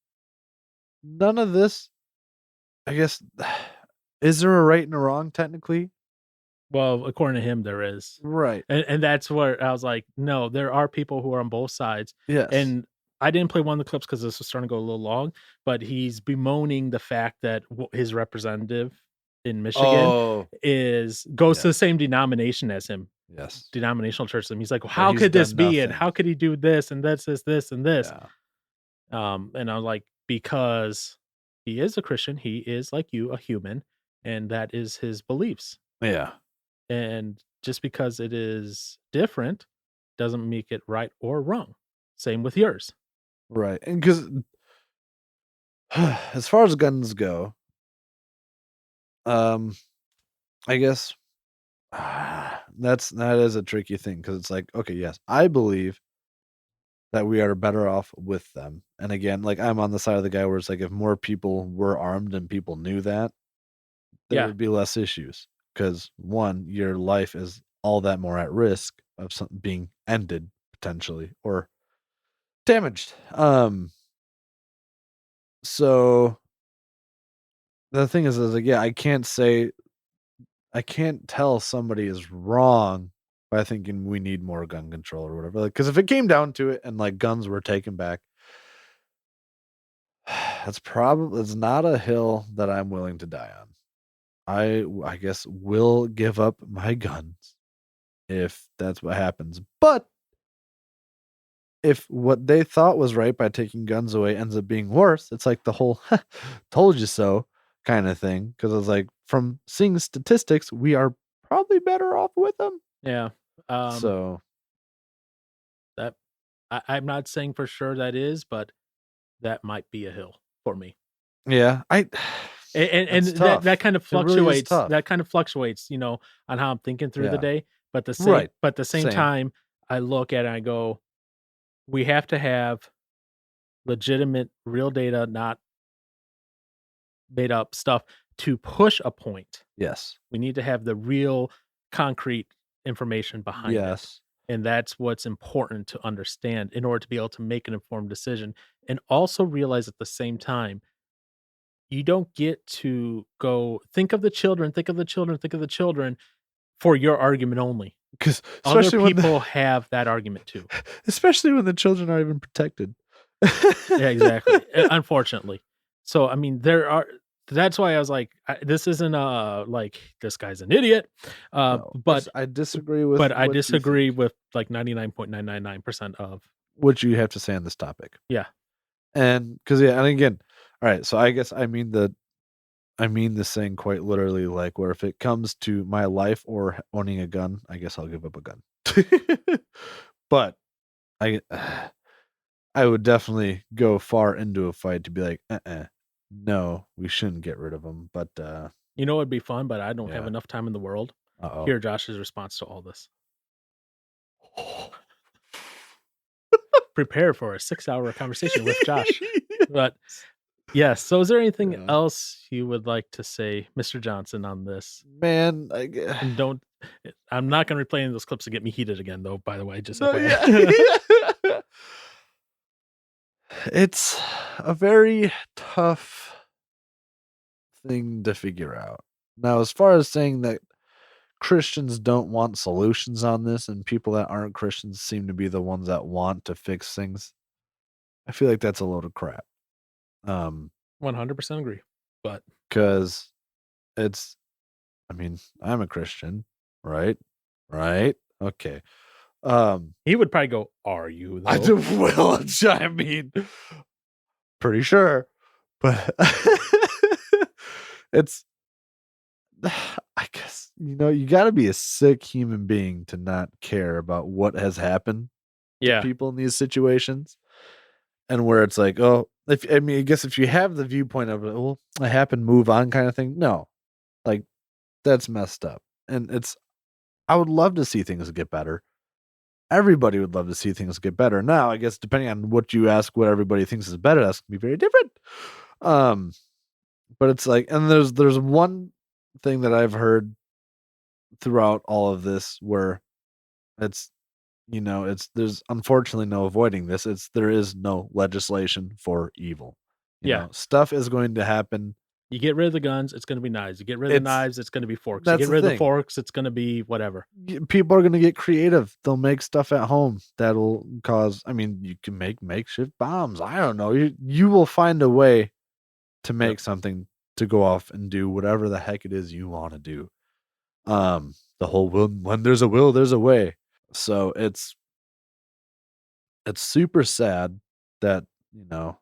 none of this, I guess, is there a right and a wrong technically? Well, according to him, there is. Right. And that's where I was like, no, there are people who are on both sides. Yes. And I didn't play one of the clips because this was starting to go a little long, but he's bemoaning the fact that his representative in Michigan goes to the same denomination as him, Yes. denominational church. And he's like, well, But how he's could this done be? And nothing. how could he do this? And that's this, and this. Yeah. And I was like, because he is a Christian, he is like you, a human, and that is his beliefs. Yeah. And just because it is different doesn't make it right or wrong. Same with yours. Right. And because as far as guns go, I guess that is a tricky thing because it's like, okay, yes, I believe that we are better off with them. And again, like I'm on the side of the guy where it's like if more people were armed and people knew that, there would be less issues. Because one, your life is all that more at risk of something being ended potentially or damaged. So the thing is like, yeah, I can't tell somebody is wrong by thinking we need more gun control or whatever. Like, because if it came down to it and like guns were taken back, it's not a hill that I'm willing to die on. I guess will give up my guns if that's what happens. But if what they thought was right by taking guns away ends up being worse, it's like the whole told you so kind of thing. Because it's like from seeing statistics, we are probably better off with them. Yeah. So that I'm not saying for sure that is, but that might be a hill for me. yeah, And That's tough. that kind of It really is fluctuates. tough. That kind of fluctuates, on how I'm thinking through the Yeah. day. But Right. But the same Same. time, I look at it and I go, we have to have legitimate, real data, not made up stuff to push a point. Yes. We need to have the real, concrete information behind it. Yes. And that's what's important to understand in order to be able to make an informed decision. And also realize at the same time, you don't get to go think of the children, think of the children, think of the children for your argument only. Because Other people have that argument too. especially when the children aren't even protected. Yeah, exactly. Unfortunately. So, I mean, that's why I was like, this isn't like this guy's an idiot. No, But I disagree with. but I what you disagree think. with like 99.999% of. What you have to say on this topic. Yeah. And because and again, all right. So I guess I mean this saying quite literally, like where if it comes to my life or owning a gun, I guess I'll give up a gun. But I would definitely go far into a fight to be like, no, we shouldn't get rid of them. But It'd be fun, but I don't have Yeah. enough time in the world. uh-oh. Hear Josh's response to all this. Prepare for a 6-hour conversation with Josh. But yes. So is there anything Yeah. else you would like to say, Mr. Johnson, on this? Man, And I'm not going to replay any of those clips to get me heated again, though, by the way, just No, FYI. yeah. It's a very tough thing to figure out. Now, as far as saying that Christians don't want solutions on this and people that aren't Christians seem to be the ones that want to fix things, I feel like that's a load of crap. 100% agree. But Because it's, I mean, I'm a Christian, right? Right? Okay. he would probably go, "Are you though?" I do well. I mean, pretty sure, but it's. I guess you got to be a sick human being to not care about what has happened Yeah. to people in these situations, and where it's like, oh, I guess if you have the viewpoint of it, well, it happened, move on, kind of thing. No, like that's messed up, and it's. I would love to see things get better. Everybody would love to see things get better. Now, I guess depending on what you ask, what everybody thinks is better, that's gonna be very different. But it's like, and there's one thing that I've heard throughout all of this where it's, there's unfortunately no avoiding this. There is no legislation for evil. Yeah. Stuff is going to happen You get rid of the guns, it's going to be knives. You get rid of the It's- knives, it's going to be forks. You that's get the rid of the thing. forks, it's going to be whatever. People are going to get creative. They'll make stuff at home that'll cause. I mean, you can make makeshift bombs. I don't know. You will find a way to make something to go off and do whatever the heck it is you want to do. The whole when there's a will, there's a way. So it's super sad that, you know,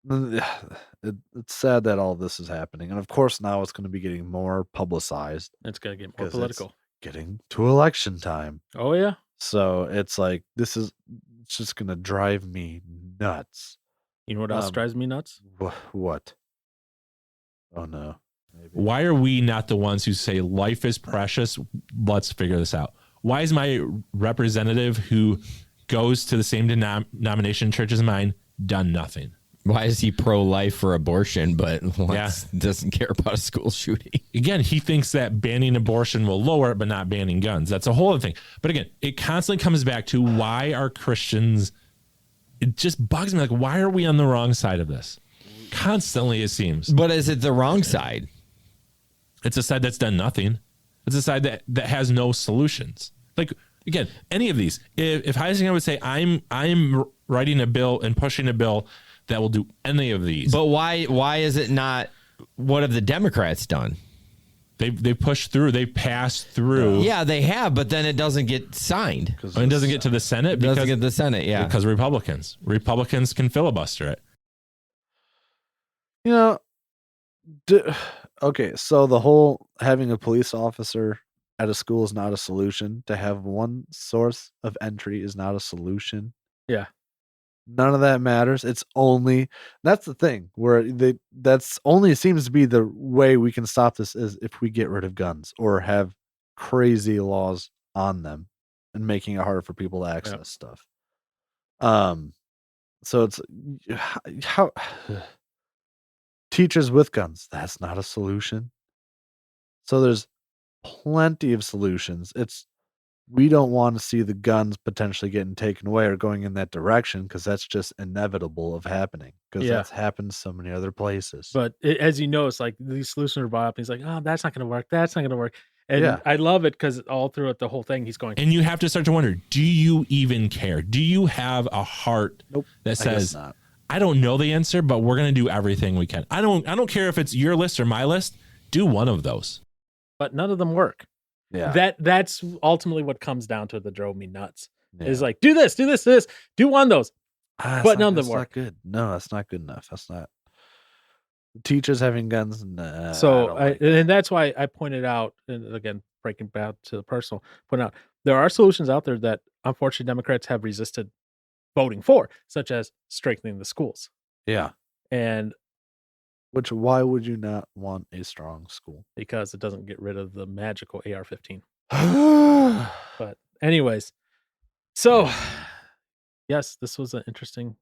it's sad that all this is happening. And of course now it's going to be getting more publicized. It's going to get more 'Cause it's political. getting to election time. Oh yeah. So it's like it's just going to drive me nuts. You know what else drives me nuts? What? Oh no. Maybe. Why are we not the ones who say life is precious? Let's figure this out. Why is my representative who goes to the same denomination church as mine done nothing? Why is he pro-life for abortion, but doesn't care about a school shooting? Again, he thinks that banning abortion will lower it, but not banning guns. That's a whole other thing. But again, it constantly comes back to why are Christians, it just bugs me. Like, why are we on the wrong side of this? Constantly, it seems. But is it the wrong side? It's a side that's done nothing. It's a side that has no solutions. Like, again, any of these. If Heisinger would say, I'm writing a bill and pushing a bill that will do any of these. But why is it not? What have the Democrats done? They pushed through. They passed through. Yeah, they have, but then it doesn't get signed. And it doesn't get to the Senate. It doesn't get to the Senate, yeah. Because Republicans can filibuster it. You know, okay, so the whole having a police officer at a school is not a solution. To have one source of entry is not a solution. Yeah. None of that matters. It's only, that's the thing where that's only seems to be the way we can stop this is if we get rid of guns or have crazy laws on them and making it harder for people to access stuff. So it's how teachers with guns, that's not a solution. So there's plenty of solutions. We don't want to see the guns potentially getting taken away or going in that direction because that's just inevitable of happening because that's happened so many other places. But as you know, it's like these solutions are brought up. He's like, oh, that's not going to work. That's not going to work. And I love it because all throughout the whole thing, he's going. And you have to start to wonder, do you even care? Do you have a heart that says, I don't know the answer, but we're going to do everything we can. I don't care if it's your list or my list. Do one of those. But none of them work. Yeah. That's ultimately what comes down to that drove me nuts. Is like, do this, do one of those. But none of them work. Not good. No, that's not good enough. That's not. Teachers having guns. Nah, so and that's why I pointed out, and again, breaking back to the personal, point out there are solutions out there that unfortunately Democrats have resisted voting for, such as strengthening the schools. Yeah. And why would you not want a strong school? Because it doesn't get rid of the magical AR-15. But anyways, so yes, this was an interesting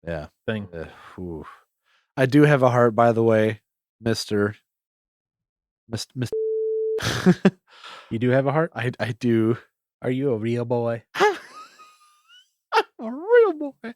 thing. I do have a heart, by the way, Mr. You do have a heart? I do. Are you a real boy? I'm a real boy.